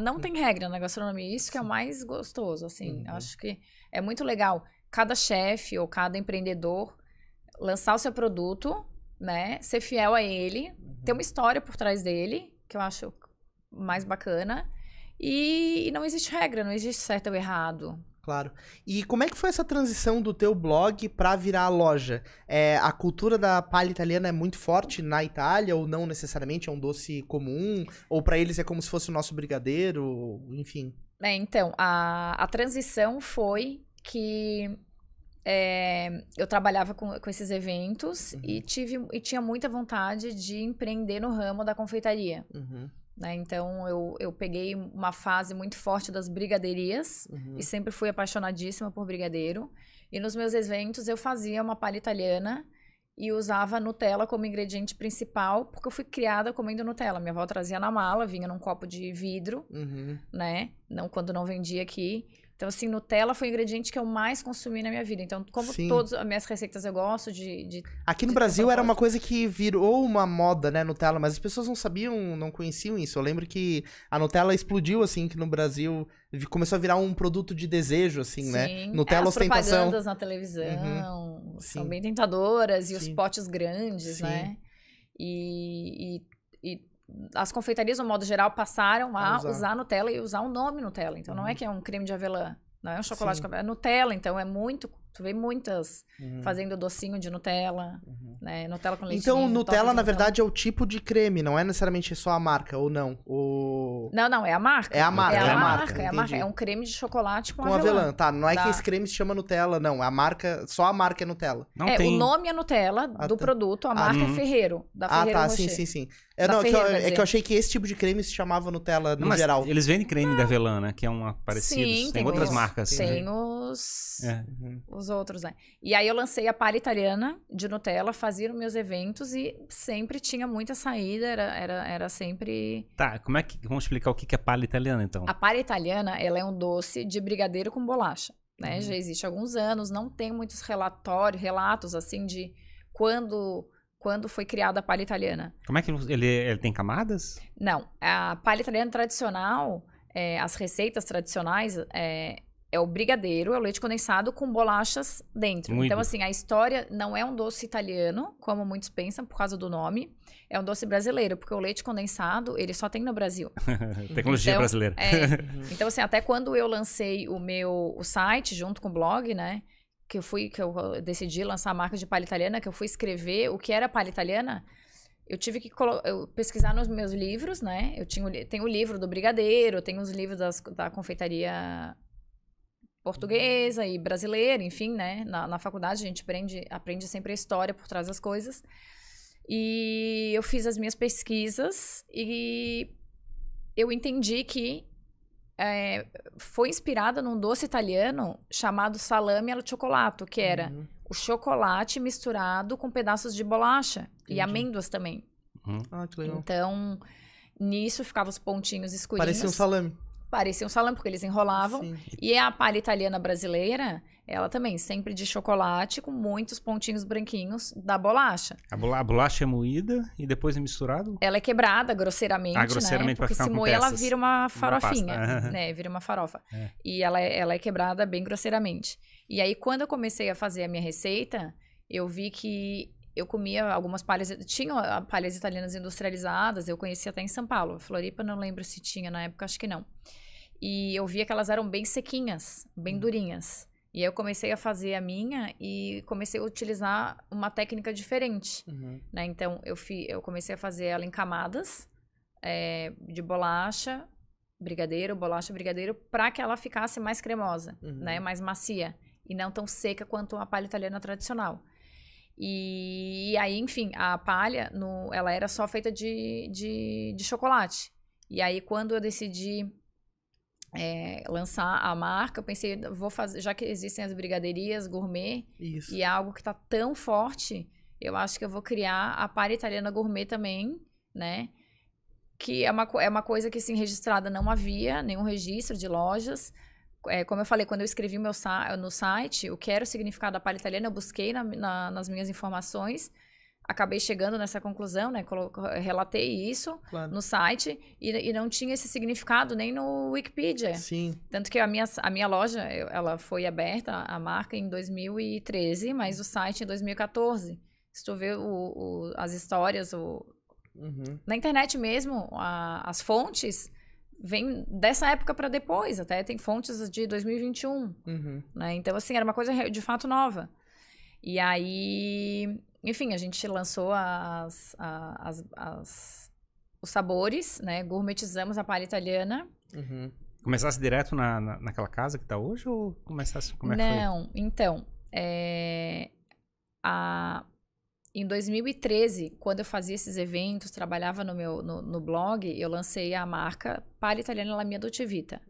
Não tem regra na gastronomia. Isso que é o mais gostoso, assim. Acho que é muito legal. Cada chefe ou cada empreendedor lançar o seu produto, né? Ser fiel a ele, ter uma história por trás dele, que eu acho mais bacana. E não existe regra, não existe certo ou errado. Claro. E como é que foi essa transição do teu blog pra virar a loja? A cultura da palha italiana é muito forte na Itália ou não necessariamente? É um doce comum? Ou pra eles é como se fosse o nosso brigadeiro? Enfim. Então, a transição foi que eu trabalhava com esses eventos e tinha muita vontade de empreender no ramo da confeitaria. Né? Então, eu peguei uma fase muito forte das brigadeirias e sempre fui apaixonadíssima por brigadeiro. E nos meus eventos eu fazia uma palha italiana e usava Nutella como ingrediente principal, porque eu fui criada comendo Nutella. Minha avó trazia na mala, vinha num copo de vidro, né? Quando não vendia aqui. Então, assim, Nutella foi o ingrediente que eu mais consumi na minha vida. Então, como todas as minhas receitas eu gosto de Aqui no Brasil era uma coisa que virou uma moda, né, Nutella, mas as pessoas não sabiam, não conheciam isso. Eu lembro que a Nutella explodiu, assim, que no Brasil começou a virar um produto de desejo, assim, né? Nutella ostentação. As propagandas na televisão são bem tentadoras, e os potes grandes, né? E as confeitarias, no modo geral, passaram a usar Nutella e usar o nome Nutella. Então, não é que é um creme de avelã, não é um chocolate, é Nutella. Então, é muito... Tu vê muitas fazendo docinho de Nutella, né? Nutella com leitinho. Então, Nutella, na verdade, é o tipo de creme, não é necessariamente só a marca, ou não? Não, é a marca. É a marca. É a marca. É um creme de chocolate com avelã. Tá, não é que esse creme se chama Nutella, não. A marca, só a marca é Nutella. O nome é Nutella do produto, a marca é Ferrero, da Ferrero Rocher. Sim. É que eu achei que esse tipo de creme se chamava Nutella no geral. Eles vendem creme de avelã, né? Que é uma parecida. Sim, tem outras marcas. Tem os outros, né? E aí eu lancei a palha italiana de Nutella, fazia meus eventos e sempre tinha muita saída, era sempre... Tá, vamos explicar o que é palha italiana, então? A palha italiana, ela é um doce de brigadeiro com bolacha, né? Já existe há alguns anos, não tem muitos relatos, assim, de quando foi criada a palha italiana. Como é que ele tem camadas? Não, a palha italiana tradicional, as receitas tradicionais, é o brigadeiro, é o leite condensado com bolachas dentro. Muito. Então, assim, a história não é um doce italiano, como muitos pensam, por causa do nome. É um doce brasileiro, porque o leite condensado, ele só tem no Brasil. Tecnologia brasileira. Então, assim, até quando eu lancei o site, junto com o blog, né? Que eu decidi lançar a marca de palha italiana, que eu fui escrever o que era palha italiana, eu tive que pesquisar nos meus livros, né? Tenho o livro do brigadeiro, tenho os livros da confeitaria portuguesa e brasileira, enfim, né? Na faculdade a gente aprende sempre a história por trás das coisas. E eu fiz as minhas pesquisas e eu entendi que foi inspirada num doce italiano chamado salame al cioccolato, que era o chocolate misturado com pedaços de bolacha e amêndoas também. Ah, que legal. Então, nisso ficavam os pontinhos escurinhos. Parecia um salame. Parecia um salame, porque eles enrolavam. Sim. E a palha italiana brasileira, ela também, sempre de chocolate, com muitos pontinhos branquinhos da bolacha. A bolacha é moída e depois é misturado? Ela é quebrada grosseiramente, grosseiramente, né? Porque se moer, ela vira uma farofinha, né? Vira uma farofa. E ela é quebrada bem grosseiramente. E aí, quando eu comecei a fazer a minha receita, eu vi que eu comia algumas palhas... Tinha palhas italianas industrializadas, eu conhecia até em São Paulo. Floripa, não lembro se tinha na época, acho que não. E eu via que elas eram bem sequinhas, bem durinhas. E aí eu comecei a fazer a minha e comecei a utilizar uma técnica diferente, né? Então, eu comecei a fazer ela em camadas de bolacha, brigadeiro, para que ela ficasse mais cremosa, né? Mais macia e não tão seca quanto a palha italiana tradicional. E aí, enfim, a palha, ela era só feita de chocolate. E aí, quando eu decidi lançar a marca, eu pensei, vou fazer, já que existem as brigadeirias gourmet, e é algo que tá tão forte, eu acho que eu vou criar a palha italiana gourmet também, né? Que é uma coisa que, assim, registrada não havia nenhum registro de lojas. Como eu falei, quando eu escrevi no site, o que era o significado da palha italiana, eu busquei nas minhas informações, acabei chegando nessa conclusão, né? Relatei isso no site e não tinha esse significado nem no Wikipedia. Sim. Tanto que a minha loja, ela foi aberta, a marca, em 2013, mas o site em 2014. Se tu vê as histórias, na internet mesmo, as fontes vêm dessa época para depois, até tem fontes de 2021. Né? Então, assim, era uma coisa de fato nova. E aí... Enfim, a gente lançou os sabores, né? Gourmetizamos a palha italiana. Começasse direto naquela casa que tá hoje ou começasse... Como é que Não, foi? Então, em 2013, quando eu fazia esses eventos, trabalhava no blog, eu lancei a marca Palha Italiana La Mia Dolce Vita.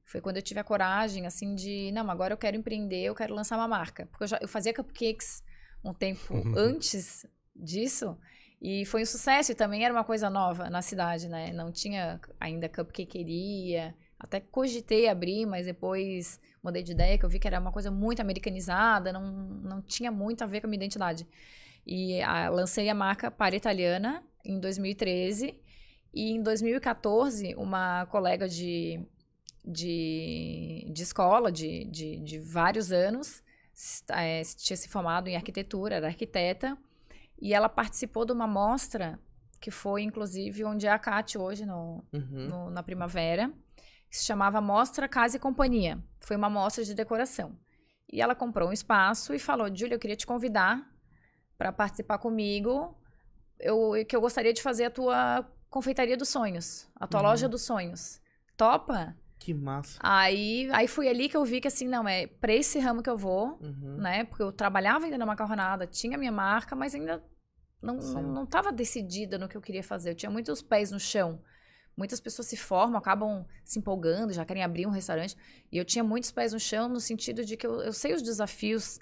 Foi quando eu tive a coragem, assim, de... Não, agora eu quero empreender, eu quero lançar uma marca. Porque eu fazia cupcakes um tempo antes disso, e foi um sucesso, e também era uma coisa nova na cidade, né? Não tinha ainda cupcakeria, até cogitei abrir, mas depois mudei de ideia, que eu vi que era uma coisa muito americanizada, não tinha muito a ver com a minha identidade. E lancei a marca Palha Italiana em 2013, e em 2014, uma colega de escola, de vários anos, tinha se formado em arquitetura, era arquiteta, e ela participou de uma mostra que foi, inclusive, onde é a Cate hoje, na Primavera, que se chamava Mostra Casa e Companhia. Foi uma mostra de decoração. E ela comprou um espaço e falou, Júlia, eu queria te convidar para participar comigo, que eu gostaria de fazer a tua confeitaria dos sonhos, a tua loja dos sonhos. Topa? Que massa. Aí foi ali que eu vi que, assim, não, é pra esse ramo que eu vou, né? Porque eu trabalhava ainda na macarronada, tinha minha marca, mas ainda não estava decidida no que eu queria fazer. Eu tinha muitos pés no chão. Muitas pessoas se formam, acabam se empolgando, já querem abrir um restaurante. E eu tinha muitos pés no chão no sentido de que eu sei os desafios,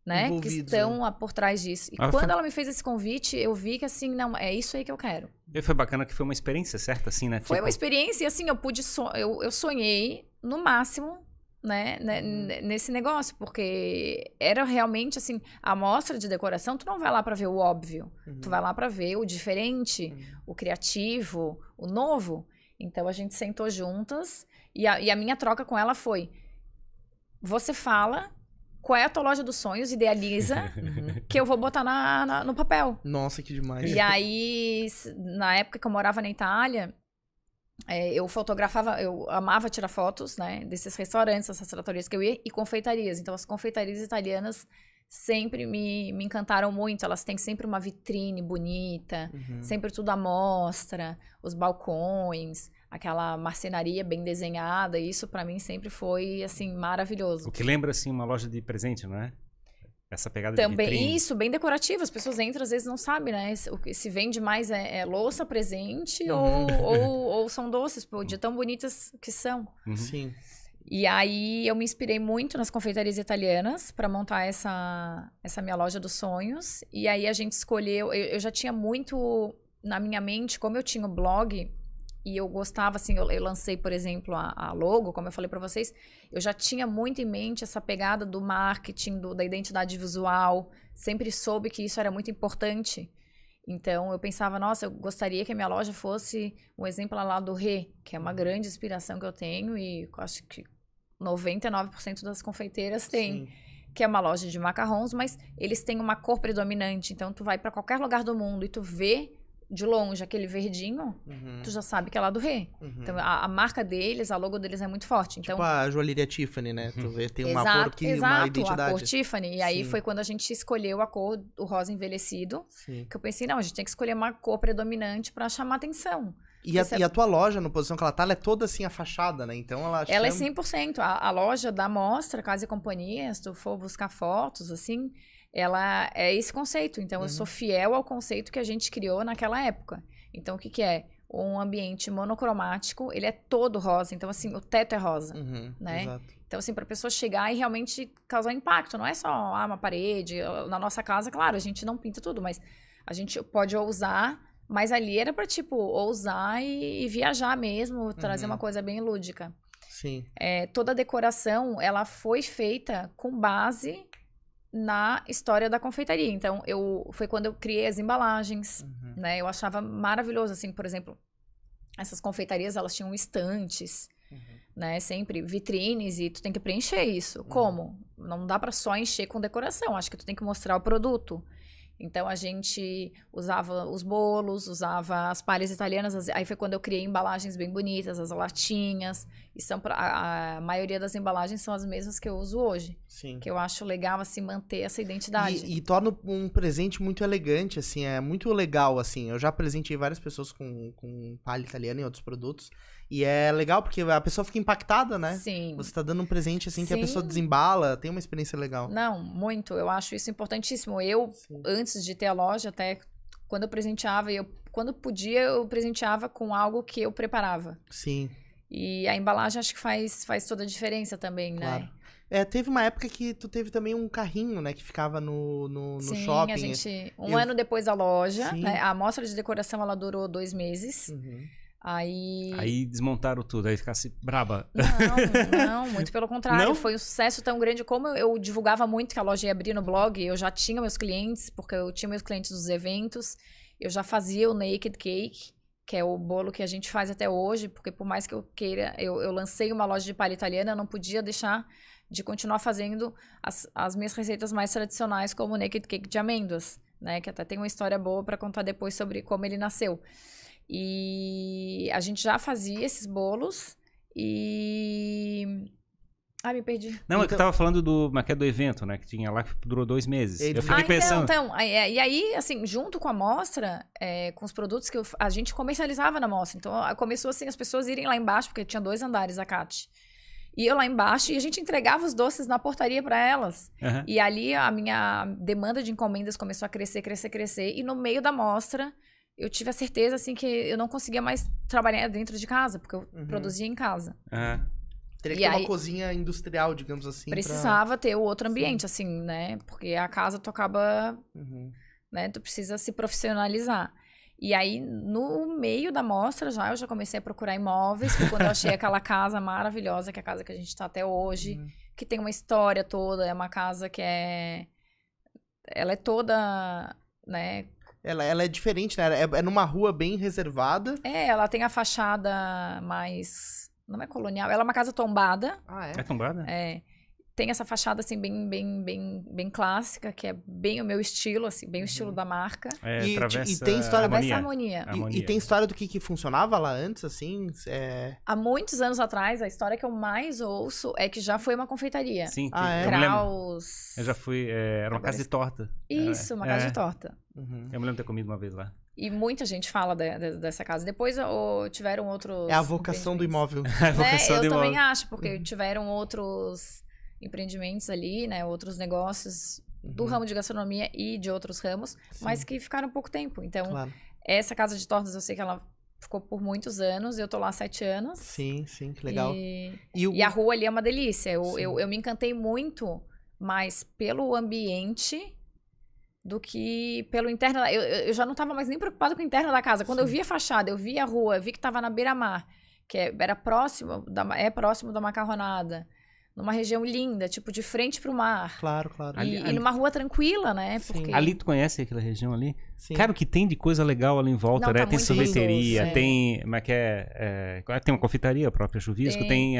né, que estão por trás disso. E quando ela me fez esse convite, eu vi que, assim, não, é isso aí que eu quero. E foi bacana que foi uma experiência, certo? Assim, né? Foi uma experiência e, assim, eu sonhei no máximo, né, nesse negócio, porque era realmente, assim, a mostra de decoração, tu não vai lá pra ver o óbvio, tu vai lá pra ver o diferente, o criativo, o novo. Então, a gente sentou juntas e a minha troca com ela foi, você fala qual é a tua loja dos sonhos, idealiza, que eu vou botar no papel. Nossa, que demais. E aí, na época que eu morava na Itália, eu fotografava, eu amava tirar fotos, né, desses restaurantes, dessas tratorias que eu ia, e confeitarias. Então, as confeitarias italianas sempre me encantaram muito. Elas têm sempre uma vitrine bonita, sempre tudo à mostra, os balcões, aquela marcenaria bem desenhada. E isso, pra mim, sempre foi, assim, maravilhoso. O que lembra, assim, uma loja de presente, não é? Essa pegada também, de vitrine. Isso, bem decorativo. As pessoas entram, às vezes não sabem, né? O que se vende mais é louça, presente ou são doces, pô, de tão bonitas que são. Sim. E aí eu me inspirei muito nas confeitarias italianas para montar essa minha loja dos sonhos. E aí a gente escolheu... Eu já tinha muito na minha mente, como eu tinha o blog... E eu gostava, assim, eu lancei, por exemplo, a logo, como eu falei para vocês, eu já tinha muito em mente essa pegada do marketing, da identidade visual, sempre soube que isso era muito importante. Então, eu pensava, nossa, eu gostaria que a minha loja fosse um exemplo lá do Rê, que é uma grande inspiração que eu tenho e acho que 99% das confeiteiras têm. Sim. Que é uma loja de macarrons, mas eles têm uma cor predominante. Então, tu vai para qualquer lugar do mundo e tu vê de longe aquele verdinho, tu já sabe que é lá do Rê. Então, a marca deles, a logo deles é muito forte. Então, tipo a joalheria Tiffany, né? Tu vê, tem uma cor que uma identidade. A cor Tiffany. E aí foi quando a gente escolheu a cor, o rosa envelhecido, que eu pensei, não, a gente tem que escolher uma cor predominante pra chamar atenção. E a tua loja, na posição que ela tá, ela é toda assim, a fachada, né? Então ela é 100%. A loja da Mostra, Casa e Companhia, se tu for buscar fotos, assim... ela é esse conceito. Então, eu sou fiel ao conceito que a gente criou naquela época. Então, o que é? Um ambiente monocromático, ele é todo rosa. Então, assim, o teto é rosa, né? Exato. Então, assim, pra pessoa chegar e realmente causar impacto. Não é só uma parede. Na nossa casa, claro, a gente não pinta tudo, mas a gente pode ousar. Mas ali era pra, tipo, ousar e viajar mesmo, trazer uma coisa bem lúdica. Sim. Toda a decoração, ela foi feita com base... na história da confeitaria. Então, foi quando eu criei as embalagens, né? Eu achava maravilhoso, assim, por exemplo, essas confeitarias, elas tinham estantes, né? Sempre vitrines e tu tem que preencher isso. Como? Não dá pra só encher com decoração. Acho que tu tem que mostrar o produto. Então, a gente usava os bolos, usava as palhas italianas. Aí foi quando eu criei embalagens bem bonitas, as latinhas. E a maioria das embalagens são as mesmas que eu uso hoje. Sim. Que eu acho legal, assim, manter essa identidade. E torna um presente muito elegante, assim. É muito legal, assim. Eu já presenteei várias pessoas com palha italiana e outros produtos. E é legal porque a pessoa fica impactada, né? Sim. Você tá dando um presente, assim, que a pessoa desembala, tem uma experiência legal. Não, muito. Eu acho isso importantíssimo. Antes de ter a loja, até quando eu presenteava, quando podia, eu presenteava com algo que eu preparava. Sim. E a embalagem acho que faz toda a diferença também, claro. Né? Teve uma época que tu teve também um carrinho, né? Que ficava no Sim, shopping. Sim, a gente... Um ano depois da loja, né, a amostra de decoração, ela durou 2 meses. Aí desmontaram tudo, aí ficasse braba. Não, muito pelo contrário. Não? Foi um sucesso tão grande. Como eu divulgava muito que a loja ia abrir no blog, eu já tinha meus clientes, porque eu tinha meus clientes dos eventos. Eu já fazia o Naked Cake, que é o bolo que a gente faz até hoje, porque por mais que eu queira, eu lancei uma loja de palha italiana, eu não podia deixar de continuar fazendo as minhas receitas mais tradicionais, como o Naked Cake de amêndoas, né? Que até tem uma história boa para contar depois sobre como ele nasceu. E a gente já fazia esses bolos e... me perdi. Não, é que eu tava falando do evento, né? Que tinha lá que durou 2 meses. Eu fiquei pensando... E aí, assim, junto com a mostra, com os produtos que a gente comercializava na mostra. Então, começou assim, as pessoas irem lá embaixo, porque tinha 2 andares a CAT. E eu lá embaixo, e a gente entregava os doces na portaria para elas. E ali a minha demanda de encomendas começou a crescer, crescer, crescer. E no meio da mostra, eu tive a certeza, assim, que eu não conseguia mais trabalhar dentro de casa, porque eu produzia em casa. Teria que ter uma cozinha industrial, digamos assim. Precisava ter o outro ambiente, assim, né? Porque a casa tu acaba... né? Tu precisa se profissionalizar. E aí, no meio da mostra, eu já comecei a procurar imóveis. Foi quando eu achei aquela casa maravilhosa, que é a casa que a gente tá até hoje. Que tem uma história toda. É uma casa que é... Ela é toda, né... Ela é diferente, né? É numa rua bem reservada. Ela tem a fachada mais... Não é colonial, ela é uma casa tombada. Ah, é? É tombada? É. Tem essa fachada, assim, bem clássica, que é bem o meu estilo, assim, bem o estilo da marca. E tem história... Harmonia. E tem história do que funcionava lá antes, assim? Há muitos anos atrás, a história que eu mais ouço é que já foi uma confeitaria. Sim, Kraus... Eu já fui... Era uma casa de torta. Isso, uma casa de torta. Eu me lembro de ter comido uma vez lá. E muita gente fala dessa casa. Depois tiveram outros... É a vocação do imóvel. A vocação do imóvel. Eu também acho, porque tiveram outros... empreendimentos ali, né, outros negócios do ramo de gastronomia e de outros ramos, mas que ficaram pouco tempo. Então, essa casa de tortas, eu sei que ela ficou por muitos anos, eu tô lá há 7 anos. Sim, que legal. E a rua ali é uma delícia. Eu me encantei muito mais pelo ambiente do que pelo interno. Eu já não estava mais nem preocupado com o interno da casa. Quando eu vi a fachada, eu vi a rua, eu vi que estava na beira-mar, que era próximo da Macarronada. Numa região linda, tipo, de frente pro mar. Claro. E numa rua tranquila, né? Porque... Ali tu conhece aquela região ali? Sim. Cara, o que tem de coisa legal ali em volta, né? Tá Tem sorveteria, tem... tem uma confeitaria, a própria Chuvisco, tem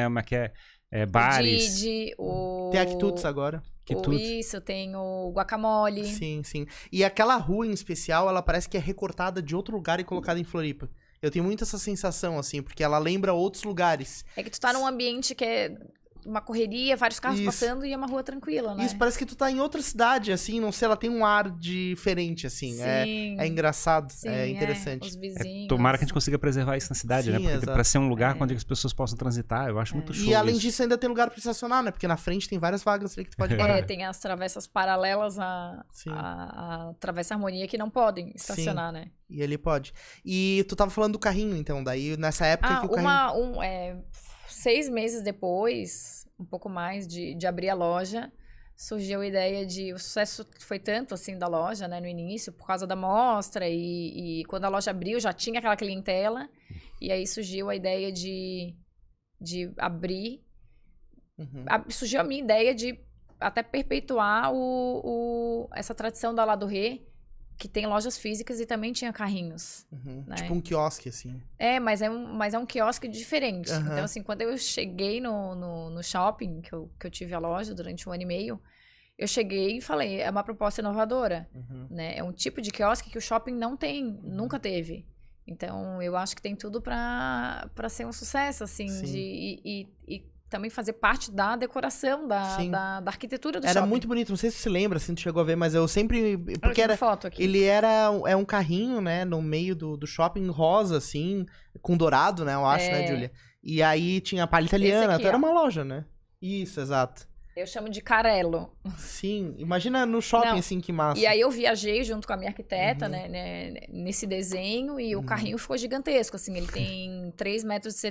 bares. Tem a Quitutes agora. Isso, tem o guacamole. Sim. E aquela rua em especial, ela parece que é recortada de outro lugar e colocada em Floripa. Eu tenho muito essa sensação, assim, porque ela lembra outros lugares. É que tu tá num ambiente que é... uma correria, vários carros passando e é uma rua tranquila, né? Isso, parece que tu tá em outra cidade, assim, não sei, ela tem um ar diferente, assim. Sim. É engraçado, Sim, é interessante. Os vizinhos. Tomara que a gente consiga preservar isso na cidade, né? Porque pra ser um lugar onde as pessoas possam transitar, eu acho muito show. E além disso, ainda tem lugar pra estacionar, né? Porque na frente tem várias vagas ali que tu pode parar. Tem as travessas paralelas à Travessa Harmonia que não podem estacionar, né? E ele pode. E tu tava falando do carrinho, então, daí nessa época que o carrinho... 6 meses depois, um pouco mais de abrir a loja, surgiu a ideia de... O sucesso foi tanto, assim, da loja, né, no início, por causa da mostra, e quando a loja abriu, já tinha aquela clientela, e aí surgiu a ideia de abrir... Surgiu a minha ideia de até perpetuar essa tradição da La Douré, que tem lojas físicas e também tinha carrinhos. Né? Tipo um quiosque, assim. Mas é um quiosque diferente. Então, assim, quando eu cheguei no shopping, que eu tive a loja durante 1 ano e meio, eu cheguei e falei, é uma proposta inovadora. Né? É um tipo de quiosque que o shopping não tem, nunca teve. Então, eu acho que tem tudo pra ser um sucesso, assim, e também fazer parte da decoração, da arquitetura do shopping. Era muito bonito, não sei se você lembra, assim, tu chegou a ver, mas eu sempre... Porque era foto aqui. Ele é um carrinho, né, no meio do shopping rosa, assim, com dourado, né, eu acho, né, Júlia? E aí tinha a palha italiana, até era uma loja, né? Isso, exato. Eu chamo de Carello. Sim, imagina no shopping, assim, que massa. E aí eu viajei junto com a minha arquiteta, né, nesse desenho, e o carrinho ficou gigantesco, assim, ele tem 3,70 metros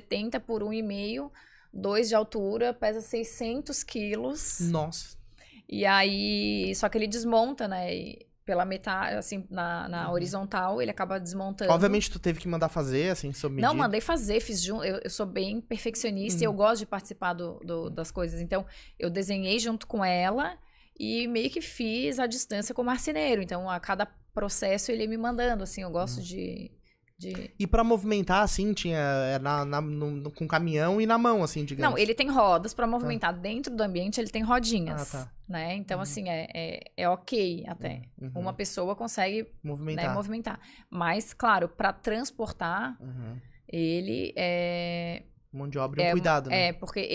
por 1,5 2 de altura, pesa 600 quilos. Nossa. E aí, só que ele desmonta, né? E pela metade, assim, na horizontal, ele acaba desmontando. Obviamente, tu teve que mandar fazer, assim, sob medida. Não, mandei fazer, fiz junto. Eu sou bem perfeccionista e eu gosto de participar das coisas. Então, eu desenhei junto com ela e meio que fiz à distância com o marceneiro. Então, a cada processo, ele ia me mandando, assim, eu gosto de... E pra movimentar, assim, tinha com caminhão e na mão, assim, digamos. Não, ele tem rodas pra movimentar. Dentro do ambiente, ele tem rodinhas. Né? Então, assim, é ok até. Uma pessoa consegue movimentar. Mas, claro, pra transportar, ele é... Mão de obra e um cuidado, né? Porque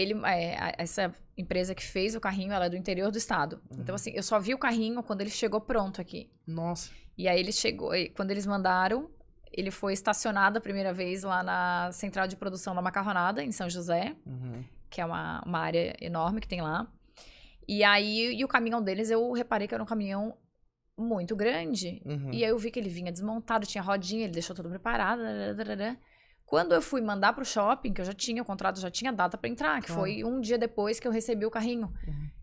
essa empresa que fez o carrinho, ela é do interior do estado. Então, assim, eu só vi o carrinho quando ele chegou pronto aqui. Nossa. E aí, ele chegou... Quando eles mandaram... Ele foi estacionado a primeira vez lá na central de produção da Macarronada, em São José. que é uma área enorme que tem lá. E aí, o caminhão deles, eu reparei que era um caminhão muito grande. E aí eu vi que ele vinha desmontado, tinha rodinha, ele deixou tudo preparado. Quando eu fui mandar pro shopping, que eu já tinha o contrato, já tinha data pra entrar, que foi um dia depois que eu recebi o carrinho.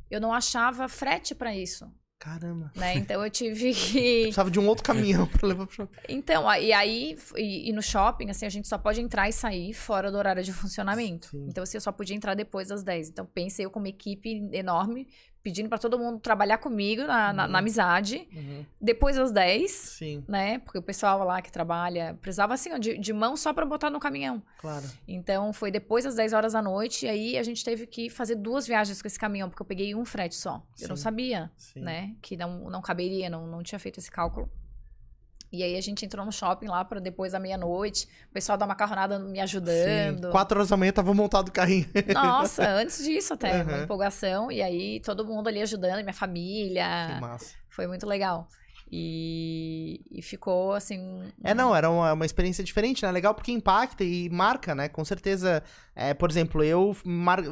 Eu não achava frete pra isso. Caramba. Né? Então eu tive que... Precisava de um outro caminhão pra levar pro shopping. Então, e no shopping, assim, a gente só pode entrar e sair fora do horário de funcionamento. Sim. Então, assim, eu só podia entrar depois das 10. Então, pensei eu com uma equipe enorme, pedindo pra todo mundo trabalhar comigo na amizade. Depois das 10, sim, né? Porque o pessoal lá que trabalha precisava, assim, ó, de mão só pra botar no caminhão. Claro. Então, foi depois das 10 horas da noite. E aí, a gente teve que fazer 2 viagens com esse caminhão, porque eu peguei um frete só. Sim. Eu não sabia, sim, né? Que não caberia, não tinha feito esse cálculo. E aí, a gente entrou no shopping lá para depois da meia-noite. O pessoal da macarronada me ajudando. Sim. 4 horas da manhã tava montado o carrinho. Nossa, antes disso até, uma empolgação. E aí, todo mundo ali ajudando, minha família. Que massa. Foi muito legal. E ficou assim... Não, era uma experiência diferente, né? Legal porque impacta e marca, né? Com certeza, por exemplo,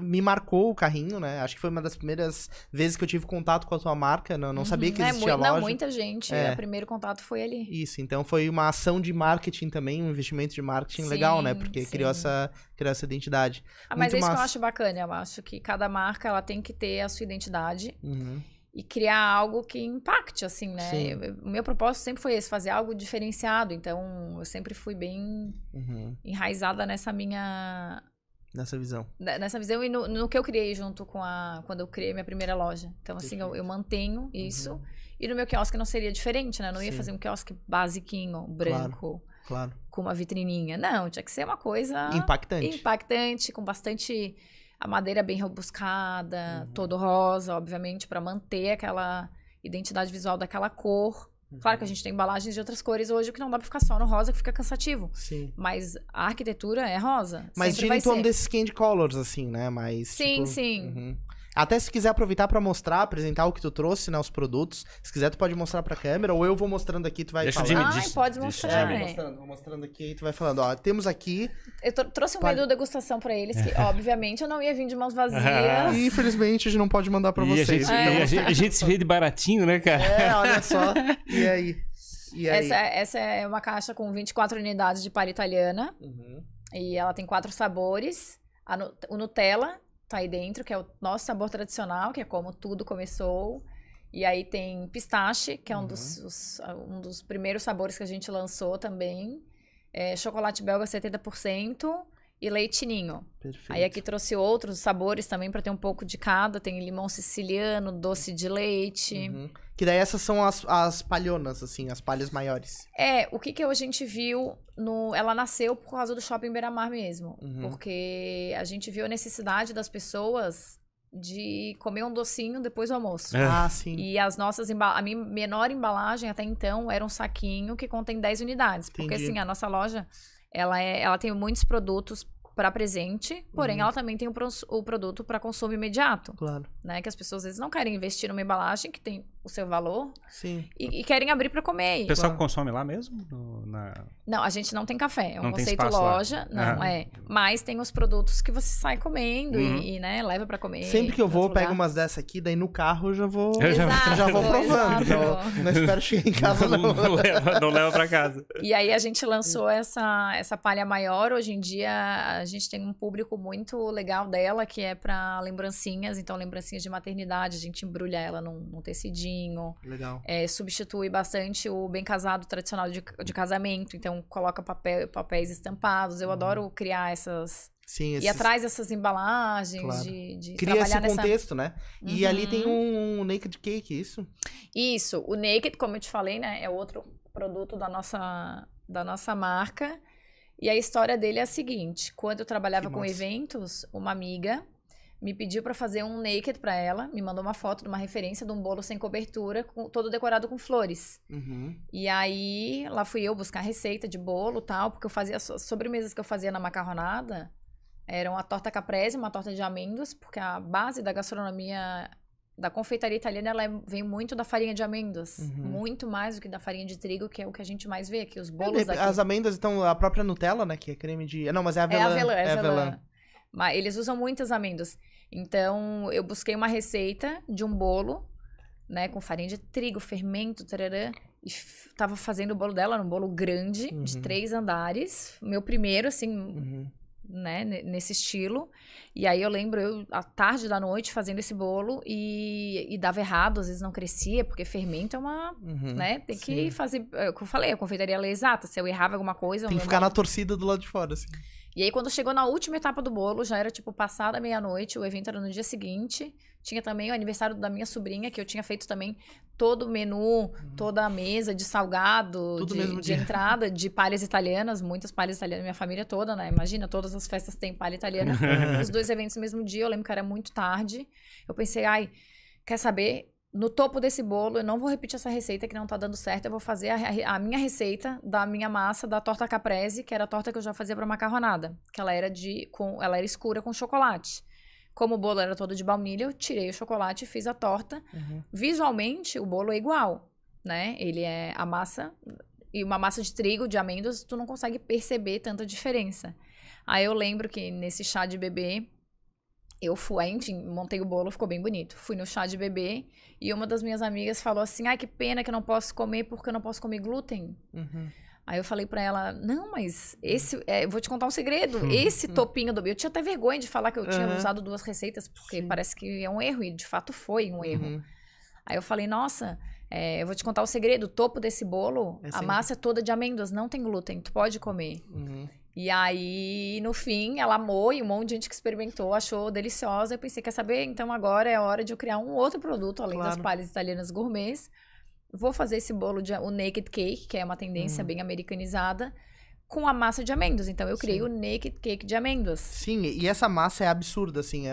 me marcou o carrinho, né? Acho que foi uma das primeiras vezes que eu tive contato com a tua marca, não sabia que existia loja. Não, muita gente, o primeiro contato foi ali. Isso, então foi uma ação de marketing também, um investimento de marketing legal, né? Porque criou essa identidade. Mas é isso que eu acho bacana, eu acho que cada marca, ela tem que ter a sua identidade. E criar algo que impacte, assim, né? O meu propósito sempre foi esse, fazer algo diferenciado. Então, eu sempre fui bem enraizada nessa minha... Nessa visão. Nessa visão e no que eu criei junto com quando eu criei minha primeira loja. Então, assim, eu mantenho isso. E no meu quiosque não seria diferente, né? Eu não ia fazer um quiosque basiquinho, branco. Claro. Com uma vitrininha. Não, tinha que ser uma coisa... Impactante, com bastante... A madeira bem rebuscada, todo rosa, obviamente, para manter aquela identidade visual daquela cor. Claro que a gente tem embalagens de outras cores hoje, que não dá pra ficar só no rosa, que fica cansativo. Sim. Mas a arquitetura é rosa. Mas gira em torno desses candy colors, assim, né? Mas, sim, sim. Até se quiser aproveitar pra mostrar, apresentar o que tu trouxe, né? Os produtos. Se quiser, tu pode mostrar pra câmera, ou eu vou mostrando aqui, tu vai falando. Pode mostrar, vou mostrando aqui, e tu vai falando. Ó, temos aqui... Eu trouxe um menu degustação pra eles, que obviamente eu não ia vir de mãos vazias. Infelizmente, a gente não pode mandar pra vocês. A gente se vê de baratinho, né, cara? Olha só. E aí? Essa é uma caixa com 24 unidades de palha italiana. E ela tem 4 sabores. O Nutella... tá aí dentro, que é o nosso sabor tradicional, que é como tudo começou. E aí tem pistache, que é um dos primeiros sabores que a gente lançou também. Chocolate belga 70% e leite ninho. Perfeito. Aí aqui trouxe outros sabores também para ter um pouco de cada. Tem limão siciliano, doce de leite. Que daí essas são as palhonas, assim, as palhas maiores. O que a gente viu, ela nasceu por causa do Shopping Beira-Mar mesmo. Porque a gente viu a necessidade das pessoas de comer um docinho depois do almoço. Sim. E a minha menor embalagem até então era um saquinho que contém 10 unidades. Entendi. Porque assim, a nossa loja, ela tem muitos produtos para presente, porém ela também tem o produto para consumo imediato. Claro. Né? Que as pessoas às vezes não querem investir numa embalagem que tem o seu valor. Sim. E querem abrir para comer. O pessoal consome lá mesmo? Não, a gente não tem café. É um não conceito loja. Lá. Não, Mas tem os produtos que você sai comendo e né, leva para comer. Sempre que eu vou, eu pego umas dessas aqui, daí no carro eu já vou provando. Não espero chegar em casa, não leva para casa. E aí a gente lançou essa palha maior. Hoje em dia a gente tem um público muito legal dela, que é para lembrancinhas. Então, lembrancinhas de maternidade, a gente embrulha ela num tecidinho. Legal. Substitui bastante o bem casado tradicional de casamento. Então, coloca papéis estampados. Eu adoro criar essas... Sim, e atrás dessas embalagens, claro. de cria esse contexto, né? E ali tem um Naked Cake, isso? Isso. O Naked, como eu te falei, né? É outro produto da nossa marca. E a história dele é a seguinte. Quando eu trabalhava com eventos, uma amiga me pediu para fazer um naked para ela, me mandou uma foto de uma referência de um bolo sem cobertura, todo decorado com flores. E aí, lá fui eu buscar receita de bolo e tal, porque eu fazia as sobremesas que eu fazia na macarronada, eram a torta caprese, uma torta de amêndoas, porque a base da gastronomia da confeitaria italiana, ela vem muito da farinha de amêndoas, muito mais do que da farinha de trigo, que é o que a gente mais vê aqui, os bolos daqui. As amêndoas, então, a própria Nutella, né, que é creme de... Não, mas é avelã. É avelã. Mas eles usam muitas amêndoas. Então, eu busquei uma receita de um bolo, né? Com farinha de trigo, fermento, tararã. E tava fazendo o bolo dela, um bolo grande, de 3 andares. Meu primeiro, assim, né? Nesse estilo. E aí eu lembro, eu, à tarde da noite, fazendo esse bolo. E dava errado, às vezes não crescia, porque fermento é uma, né? Tem que fazer, é o que eu falei, a confeitaria é exata. Se eu errava alguma coisa... Tem que ficar na torcida do lado de fora, assim. E aí, quando chegou na última etapa do bolo, já era, tipo, passada meia-noite, o evento era no dia seguinte. Tinha também o aniversário da minha sobrinha, que eu tinha feito também todo o menu, toda a mesa de salgado, de entrada, de palhas italianas, muitas palhas italianas, minha família toda, né? Imagina, todas as festas têm palha italiana. Os 2 eventos no mesmo dia, eu lembro que era muito tarde. Eu pensei, ai, quer saber... No topo desse bolo, eu não vou repetir essa receita que não tá dando certo. Eu vou fazer a minha receita da minha massa da torta caprese, que era a torta que eu já fazia pra macarronada. Que ela era ela era escura com chocolate. Como o bolo era todo de baunilha, eu tirei o chocolate e fiz a torta. Visualmente, o bolo é igual, né? Ele é a massa... E uma massa de trigo, de amêndoas, tu não consegue perceber tanta diferença. Aí eu lembro que nesse chá de bebê... Eu fui, enfim, montei o bolo, ficou bem bonito. Fui no chá de bebê e uma das minhas amigas falou assim, ai, que pena que eu não posso comer porque eu não posso comer glúten. Aí eu falei pra ela, não, mas eu vou te contar um segredo. Esse topinho do... Eu tinha até vergonha de falar que eu tinha usado 2 receitas, porque parece que é um erro, e de fato foi um erro. Aí eu falei, nossa, eu vou te contar o segredo. O topo desse bolo, a massa é toda de amêndoas, não tem glúten, tu pode comer. E aí, no fim, ela amou e um monte de gente que experimentou achou deliciosa. Eu pensei, quer saber? Então agora é hora de eu criar um outro produto, além das palhas italianas gourmets. Vou fazer esse bolo, o Naked Cake, que é uma tendência bem americanizada, com a massa de amêndoas. Então eu criei o Naked Cake de amêndoas. Sim, e essa massa é absurda, assim.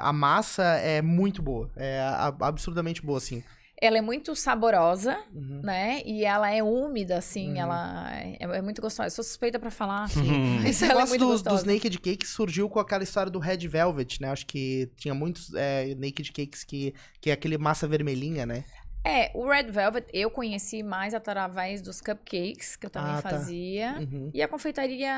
A massa é muito boa. É absurdamente boa, assim. Ela é muito saborosa, né? E ela é úmida, assim, ela é muito gostosa. Eu sou suspeita pra falar. Esse negócio dos Naked Cakes surgiu com aquela história do Red Velvet, né? Acho que tinha muitos Naked Cakes que é aquele massa vermelhinha, né? O Red Velvet eu conheci mais através dos cupcakes, que eu também fazia. E a confeitaria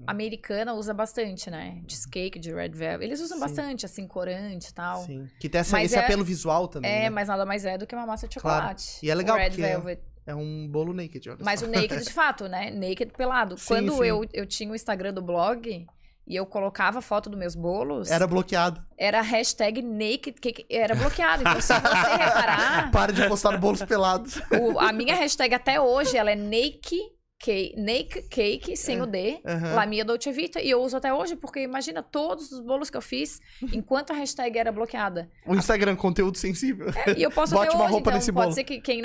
americana usa bastante, né? Cheesecake de Red Velvet. Eles usam bastante, assim, corante e tal. Sim. Que tem esse apelo visual também, né? Mas nada mais é do que uma massa de chocolate. Claro. E é legal, Red Velvet. É um bolo naked. Mas o naked, de fato, né? Naked pelado. Quando eu tinha o Instagram do blog... E eu colocava foto dos meus bolos... Era bloqueado. Era hashtag naked cake. Era bloqueado. Então, se você reparar... Para de postar bolos pelados. A minha hashtag até hoje, ela é naked cake, sem o D, La Mia Dolce Vita. E eu uso até hoje, porque imagina todos os bolos que eu fiz, enquanto a hashtag era bloqueada. O Instagram, conteúdo sensível. E eu posso Bote até uma hoje, roupa então nesse pode bolo. ser que quem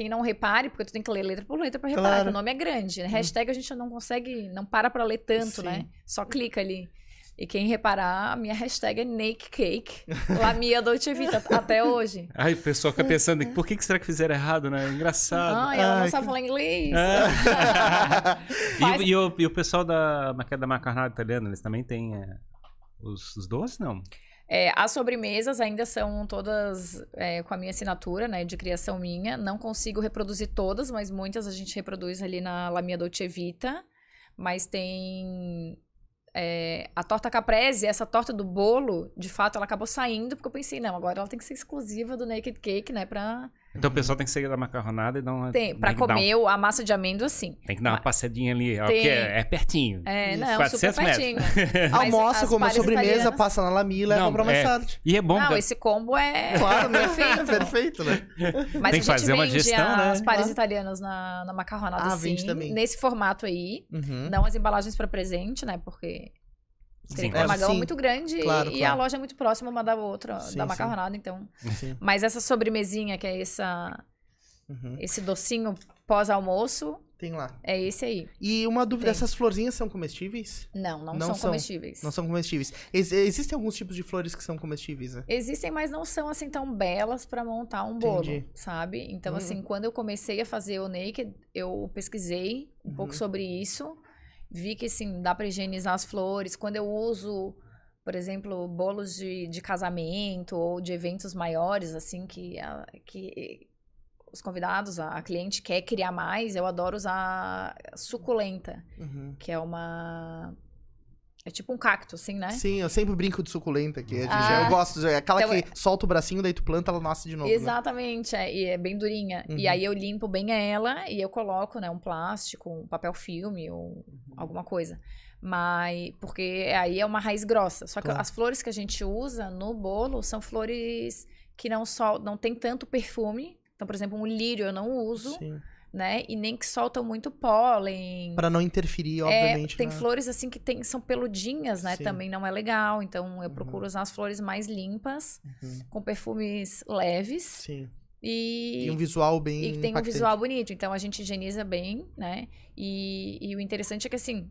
não repare, porque tu tem que ler letra por letra pra reparar, que o nome é grande. Né? Hashtag a gente não consegue, não para pra ler tanto, né? Só clica ali. E quem reparar, a minha hashtag é Naked Cake, La Mia Dolce Vita, até hoje. Ai, o pessoal fica pensando, por que será que fizeram errado, né? Engraçado. Ela não sabe falar inglês. E o pessoal da macarronada italiana, eles também têm os doces, não? As sobremesas ainda são todas com a minha assinatura, né, de criação minha. Não consigo reproduzir todas, mas muitas a gente reproduz ali na La Mia Dolce Vita. Mas tem... a torta caprese, essa torta do bolo, de fato, ela acabou saindo, porque eu pensei, não, agora ela tem que ser exclusiva do Naked Cake, né, pra... Então o pessoal tem que sair da macarronada e dar uma... Pra comer a massa de amêndoa, sim. Tem que dar uma passeadinha ali, porque é pertinho. Não, 400 super pertinho. Almoça, come a sobremesa, passa na La Mia e leva pra mais tarde. E é bom. Não, esse combo claro, perfeito. Perfeito, né? Mas tem que fazer uma gestão, né? As palhas italianas na macarronada, sim. Vende também. Nesse formato aí. Não as embalagens pra presente, né, porque... Tem uma gama muito grande e a loja é muito próxima uma da outra, da macarronada, então... Mas essa sobremesinha, que é esse docinho pós-almoço... Tem lá. É esse aí. E uma dúvida, essas florzinhas são comestíveis? Não são comestíveis. Não são comestíveis. Existem alguns tipos de flores que são comestíveis, né? Existem, mas não são, assim, tão belas pra montar um bolo, sabe? Então, assim, quando eu comecei a fazer o Naked, eu pesquisei um pouco sobre isso... Vi que, assim, dá pra higienizar as flores. Quando eu uso, por exemplo, bolos de casamento ou de eventos maiores, assim, que os convidados, a cliente quer criar mais, eu adoro usar suculenta, que é uma É tipo um cacto, assim, né? Sim, eu sempre brinco de suculenta aqui. Eu gosto, aquela então, que solta o bracinho, daí tu planta, ela nasce de novo. Exatamente, né? E é bem durinha. E aí eu limpo bem ela e eu coloco, né, um plástico, um papel filme ou alguma coisa. Mas, porque aí é uma raiz grossa. Só que as flores que a gente usa no bolo são flores que não tem tanto perfume. Então, por exemplo, um lírio eu não uso. Sim. Né? E nem que soltam muito pólen. Pra não interferir, obviamente. Tem flores assim que são peludinhas, né? Sim. Também não é legal. Então eu procuro usar as flores mais limpas, com perfumes leves. Sim. E um visual bem E tem um visual bonito. Então a gente higieniza bem, né? E o interessante é que assim,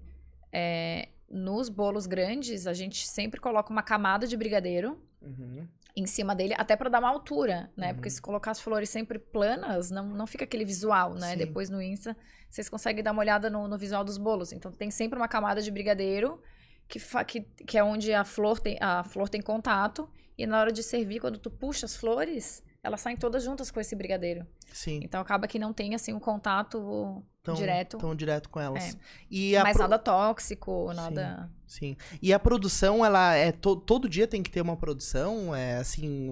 nos bolos grandes, a gente sempre coloca uma camada de brigadeiro. Em cima dele, até para dar uma altura, né? Porque se colocar as flores sempre planas, não fica aquele visual, né? Sim. Depois no Insta, vocês conseguem dar uma olhada no visual dos bolos. Então, tem sempre uma camada de brigadeiro, que é onde a flor tem contato. E na hora de servir, quando tu puxa as flores, elas saem todas juntas com esse brigadeiro. Sim. Então, acaba que não tem, assim, um contato direto. Tão direto com elas. Mas nada tóxico, nada... Sim. E a produção, ela todo dia tem que ter uma produção? Assim,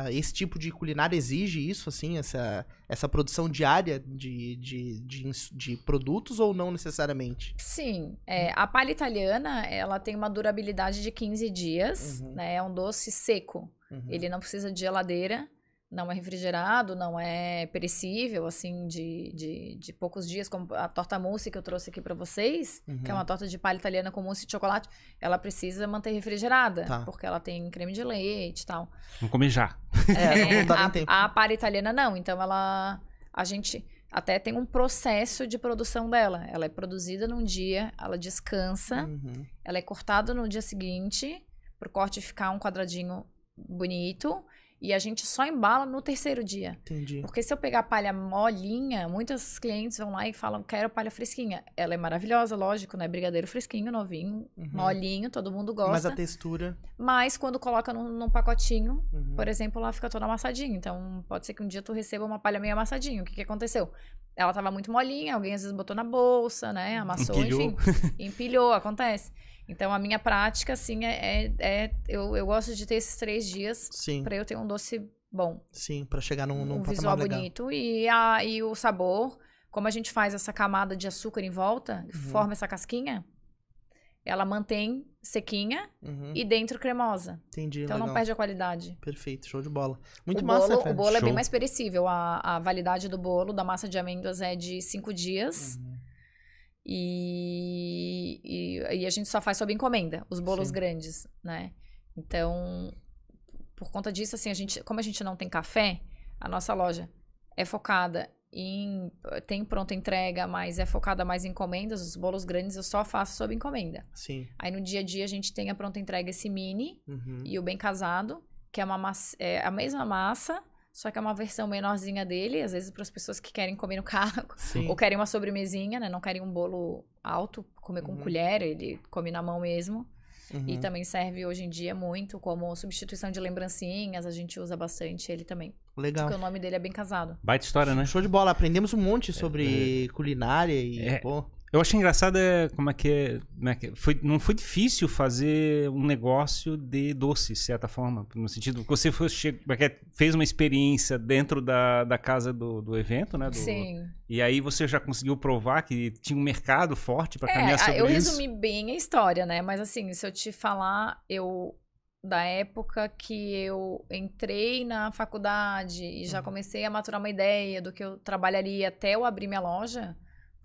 esse tipo de culinária exige isso, assim, essa produção diária de produtos ou não necessariamente? Sim. A palha italiana, ela tem uma durabilidade de 15 dias, né? É um doce seco. Ele não precisa de geladeira. Não é refrigerado, não é perecível, assim, de poucos dias, como a torta mousse que eu trouxe aqui pra vocês, que é uma torta de palha italiana com mousse de chocolate, ela precisa manter refrigerada, porque ela tem creme de leite e tal. Vamos comer já. Não dá nem tempo. A palha italiana não, então a gente até tem um processo de produção dela. Ela é produzida num dia, ela descansa, ela é cortada no dia seguinte, pro corte ficar um quadradinho bonito. E a gente só embala no terceiro dia. Entendi. Porque se eu pegar a palha molinha, muitos clientes vão lá e falam, quero palha fresquinha. Ela é maravilhosa, lógico, né? Brigadeiro fresquinho, novinho, molinho, todo mundo gosta. Mas a textura... Mas quando coloca num pacotinho, por exemplo, ela fica toda amassadinha. Então, pode ser que um dia tu receba uma palha meio amassadinha. O que aconteceu? Ela tava muito molinha, alguém às vezes botou na bolsa, né? Amassou, enfim. Empilhou, acontece. Então, a minha prática, assim, eu gosto de ter esses 3 dias pra eu ter um doce bom. Sim, pra chegar num visual legal. bonito. E o sabor, como a gente faz essa camada de açúcar em volta, forma essa casquinha, ela mantém sequinha e dentro cremosa. Entendi, então legal. Não perde a qualidade. Perfeito, show de bola. Muito massa, O bolo é bem mais perecível. A validade do bolo, da massa de amêndoas, é de 5 dias. E a gente só faz sob encomenda, os bolos grandes, né? Então, por conta disso, assim, como a gente não tem café, a nossa loja é focada tem pronta entrega, mas é focada mais em encomendas. Os bolos grandes eu só faço sob encomenda. Sim. Aí no dia a dia a gente tem a pronta entrega esse mini e o bem casado, que é a mesma massa, só que é uma versão menorzinha dele, às vezes para as pessoas que querem comer no carro, ou querem uma sobremesinha, né? Não querem um bolo alto, comer com colher, ele come na mão mesmo. E também serve hoje em dia muito como substituição de lembrancinhas, a gente usa bastante ele também. Legal. Porque o nome dele é bem casado. Baita história, né? Show de bola, aprendemos um monte sobre culinária e... Eu achei engraçado como é que não foi difícil fazer um negócio de doce, de certa forma, no sentido que você fez uma experiência dentro da casa do evento, né? Sim. E aí você já conseguiu provar que tinha um mercado forte para caminhar sobre isso. Eu resumi bem a história, né? Mas assim, se eu te falar, da época que eu entrei na faculdade e já comecei a maturar uma ideia do que eu trabalharia até eu abrir minha loja...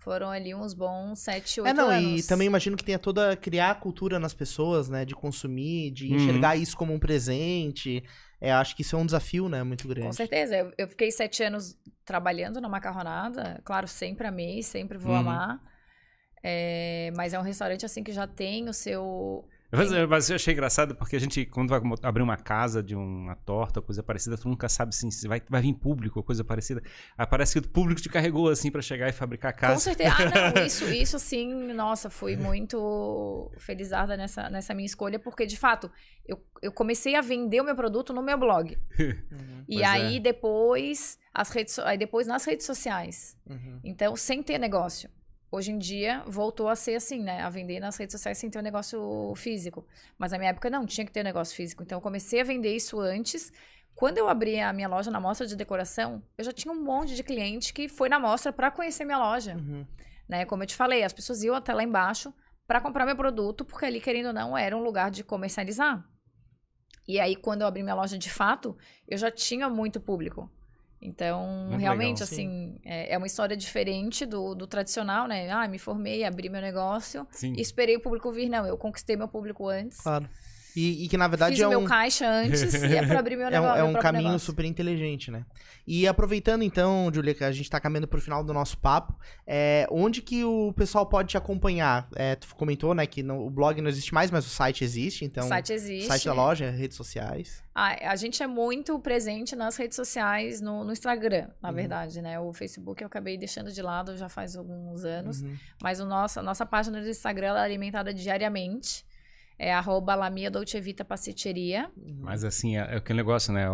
Foram ali uns bons 7, 8 anos. E também imagino que tenha criar a cultura nas pessoas, né? De consumir, de enxergar isso como um presente. Acho que isso é um desafio, né? Muito grande. Com certeza. Eu fiquei 7 anos trabalhando na macarronada. Claro, sempre amei, sempre vou amar. Mas é um restaurante, assim, que já tem o seu... Mas eu achei engraçado porque a gente, quando vai abrir uma casa de uma torta, coisa parecida, tu nunca sabe assim, se vai vir público ou coisa parecida. Parece que o público te carregou assim pra chegar e fabricar a casa. Com certeza. Não, isso assim, nossa, fui muito felizarda nessa minha escolha, porque de fato, eu comecei a vender o meu produto no meu blog. E aí depois, depois nas redes sociais. Então, sem ter negócio. hoje em dia voltou a ser assim, né? A vender nas redes sociais sem ter um negócio físico. Mas na minha época não, tinha que ter um negócio físico. Então eu comecei a vender isso antes. Quando eu abri a minha loja na mostra de decoração, eu já tinha um monte de cliente que foi na mostra para conhecer minha loja. Né? Como eu te falei, as pessoas iam até lá embaixo para comprar meu produto, porque ali, querendo ou não, era um lugar de comercializar. E aí, quando eu abri minha loja de fato, eu já tinha muito público. Então, muito realmente, legal, assim, é uma história diferente do tradicional, né? Ah, me formei, abri meu negócio e esperei o público vir. Não, eu conquistei meu público antes. Claro. E que, na verdade, fiz o meu caixa antes e é pra abrir meu negócio. É um caminho super inteligente, né? E aproveitando, então, Júlia, que a gente tá caminhando pro final do nosso papo, onde que o pessoal pode te acompanhar? Tu comentou, né, que o blog não existe mais, mas o site existe, então... O site existe. Site da loja, redes sociais. A gente é muito presente nas redes sociais, no Instagram, na verdade, né? O Facebook eu acabei deixando de lado já faz alguns anos, mas a nossa página do Instagram ela é alimentada diariamente. É @Lamia Dolce Vita Pasticceria. Mas assim, é aquele negócio, né?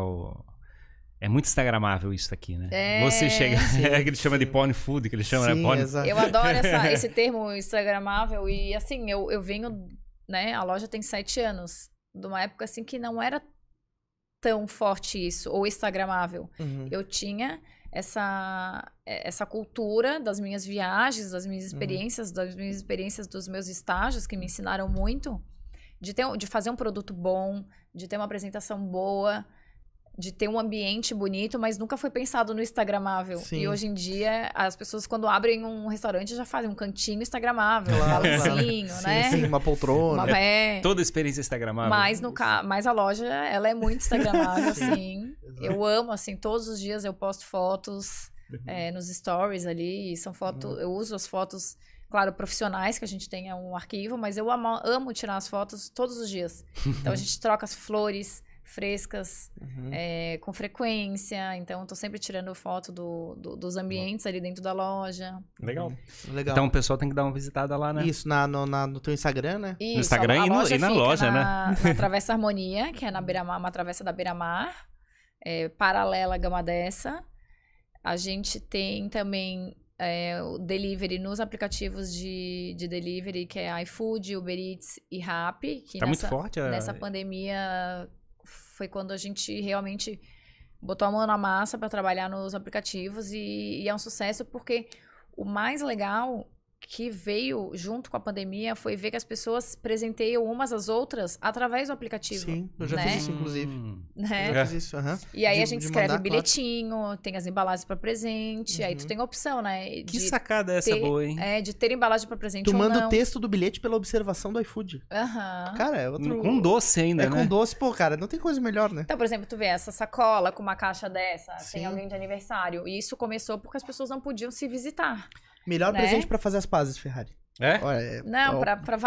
É muito instagramável isso aqui, né? Você chega... que ele chama de porn food, que ele chama, né? Porn... Eu adoro esse termo instagramável. E assim, eu venho... né? A loja tem 7 anos. De uma época assim que não era tão forte isso. Ou instagramável. Eu tinha essa cultura das minhas viagens, das minhas experiências, dos meus estágios, que me ensinaram muito... De fazer um produto bom, de ter uma apresentação boa, de ter um ambiente bonito, mas nunca foi pensado no instagramável. Sim. E hoje em dia, as pessoas quando abrem um restaurante já fazem um cantinho instagramável, um balãozinho, né? Sim, uma poltrona. Toda experiência instagramável. Mas a loja, ela é muito instagramável, assim. Eu amo, assim, todos os dias eu posto fotos nos stories ali, são fotos, eu uso as fotos... Claro, profissionais, que a gente tenha um arquivo, mas eu amo tirar as fotos todos os dias. Então, a gente troca as flores frescas com frequência. Então, eu tô sempre tirando foto dos ambientes ali dentro da loja. Legal. Então, o pessoal tem que dar uma visitada lá, né? Isso, no teu Instagram, né? Isso, no Instagram e na loja, né? Na Travessa Harmonia, que é na Beira-Mar, uma travessa da Beira-Mar, paralela à Gama Dessa. A gente tem também... o delivery nos aplicativos de delivery, que é iFood, Uber Eats e Rappi. Que tá muito forte. Nessa pandemia foi quando a gente realmente botou a mão na massa para trabalhar nos aplicativos e é um sucesso porque o mais legal que veio junto com a pandemia foi ver que as pessoas presenteiam umas às outras através do aplicativo. Sim, eu já fiz isso, inclusive. Né? Eu já fiz isso, E aí a gente escreve bilhetinho, tem as embalagens para presente, aí tu tem a opção, né? Que sacada é essa boa, hein? De ter embalagem para presente tu ou não. manda o texto do bilhete pela observação do iFood. Cara, é outro... Com doce ainda, né? Com doce, pô, cara, não tem coisa melhor, né? Então, por exemplo, tu vê essa sacola com uma caixa dessa, tem alguém de aniversário, e isso começou porque as pessoas não podiam se visitar. Melhor presente pra fazer as pazes, Ferrari. Não, pra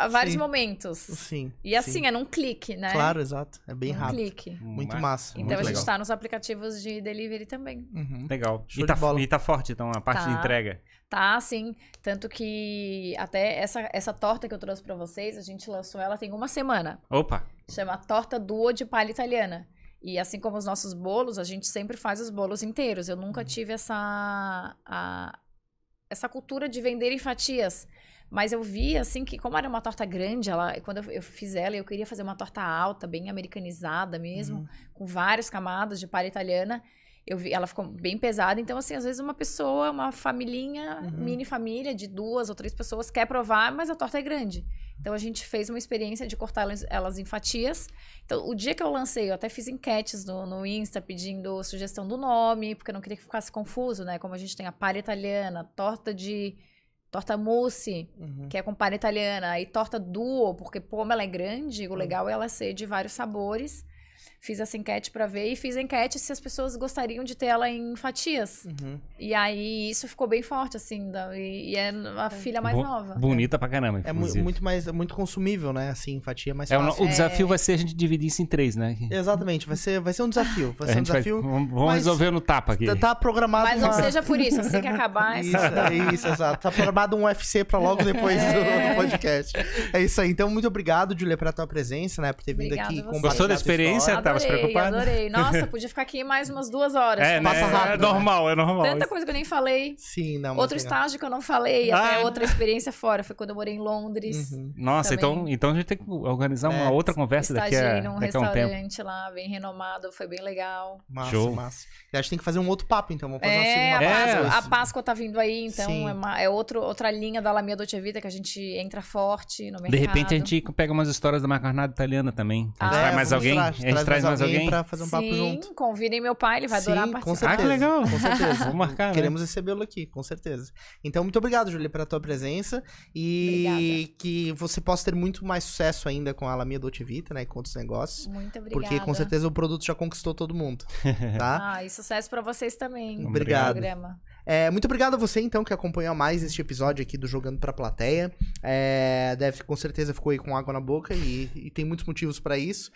vários momentos. Sim. E assim, é num clique, né? Claro, exato. É bem rápido. Clique. Muito massa. Então muito a gente legal. tá nos aplicativos de delivery também. Legal. E tá forte, então, a parte de entrega. Tá, sim. Tanto que até essa torta que eu trouxe pra vocês, a gente lançou ela tem 1 semana. Opa! Chama Torta Duo de Palha Italiana. E assim como os nossos bolos, a gente sempre faz os bolos inteiros. Eu nunca tive essa cultura de vender em fatias. Mas eu vi, assim, que como era uma torta grande, quando eu fiz ela, eu queria fazer uma torta alta, bem americanizada mesmo, com várias camadas de palha italiana. Eu vi, ela ficou bem pesada. Então, assim, às vezes uma familhinha, mini família de 2 ou 3 pessoas quer provar, mas a torta é grande. Então, a gente fez uma experiência de cortar elas em fatias. Então, o dia que eu lancei, eu até fiz enquetes no Insta pedindo sugestão do nome, porque eu não queria que ficasse confuso, né? Como a gente tem a palha italiana, torta mousse, que é com palha italiana, aí torta duo, porque como ela é grande, o legal é ela ser de vários sabores. Fiz essa enquete pra ver e fiz a enquete se as pessoas gostariam de ter ela em fatias. E aí isso ficou bem forte, assim, e é a filha mais nova. Bonita pra caramba, inclusive. muito consumível, né? Assim, fatia é mais fácil. O desafio vai ser a gente dividir isso em 3, né? Exatamente, vai ser um desafio. Vai ser um desafio. Vamos resolver no tapa aqui. Tá programado. Mas não seja por isso, assim que acabar. Isso, exato. Tá programado um UFC pra logo depois do podcast. É isso aí. Então, muito obrigado, Júlia, pela tua presença, né? Por ter vindo aqui. Gostou da experiência? tava se preocupada. Adorei. Nossa, podia ficar aqui mais umas 2 horas. É, passa rápido, é normal, é normal. Tanta coisa que eu nem falei. Sim, não. Outro estágio que eu não falei, até outra experiência fora. Foi quando eu morei em Londres. Nossa, então a gente tem que organizar uma outra conversa daqui a um tempo. Estagiei num restaurante lá, bem renomado. Foi bem legal. Massa, Show. massa. E a gente tem que fazer um outro papo, então. Vamos fazer uma segunda a Páscoa tá vindo aí, então Sim. é outra linha da La Mia Dolce Vita que a gente entra forte no mercado. De repente a gente pega umas histórias da macarronada italiana também. A gente traz mais alguém? A gente traz mais alguém pra fazer um papo junto. Sim, convidem meu pai, ele vai adorar participar. Com certeza. Ah, que legal. Com certeza. Vamos marcar, Queremos recebê-lo aqui, com certeza. Então, muito obrigado, Júlia, pela tua presença. E Obrigada. que você possa ter muito mais sucesso ainda com a La Mia Dolce Vita, né? E com outros negócios. Muito obrigada. Porque com certeza o produto já conquistou todo mundo. Tá? E sucesso pra vocês também. Obrigado. Muito obrigado a você, então, que acompanhou mais este episódio aqui do Jogando Pra Plateia. Com certeza ficou aí com água na boca e tem muitos motivos pra isso.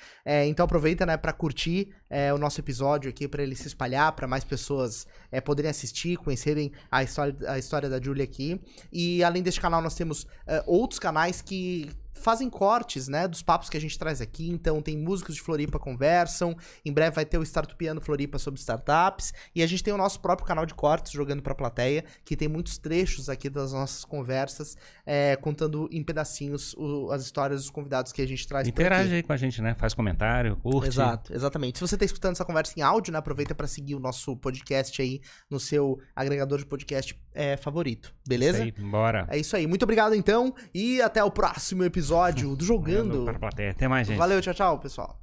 Então aproveita, né, pra curtir o nosso episódio aqui, pra ele se espalhar, pra mais pessoas poderem assistir, conhecerem a história da Júlia aqui. E além deste canal, nós temos outros canais que fazem cortes, né, dos papos que a gente traz aqui. Então tem músicos de Floripa conversam, em breve vai ter o Startupiano Floripa sobre startups, e a gente tem o nosso próprio canal de cortes, Jogando Pra Plateia, que tem muitos trechos aqui das nossas conversas, contando em pedacinhos as histórias dos convidados que a gente traz. Interage aí com a gente, né, faz comentário, curte. Exato, exatamente. Se você tá escutando essa conversa em áudio, né, aproveita para seguir o nosso podcast aí no seu agregador de podcast favorito, beleza? Isso aí, bora. É isso aí, muito obrigado então, e até o próximo episódio do Jogando Pra Plateia. Até mais, gente. Valeu, tchau, tchau, pessoal.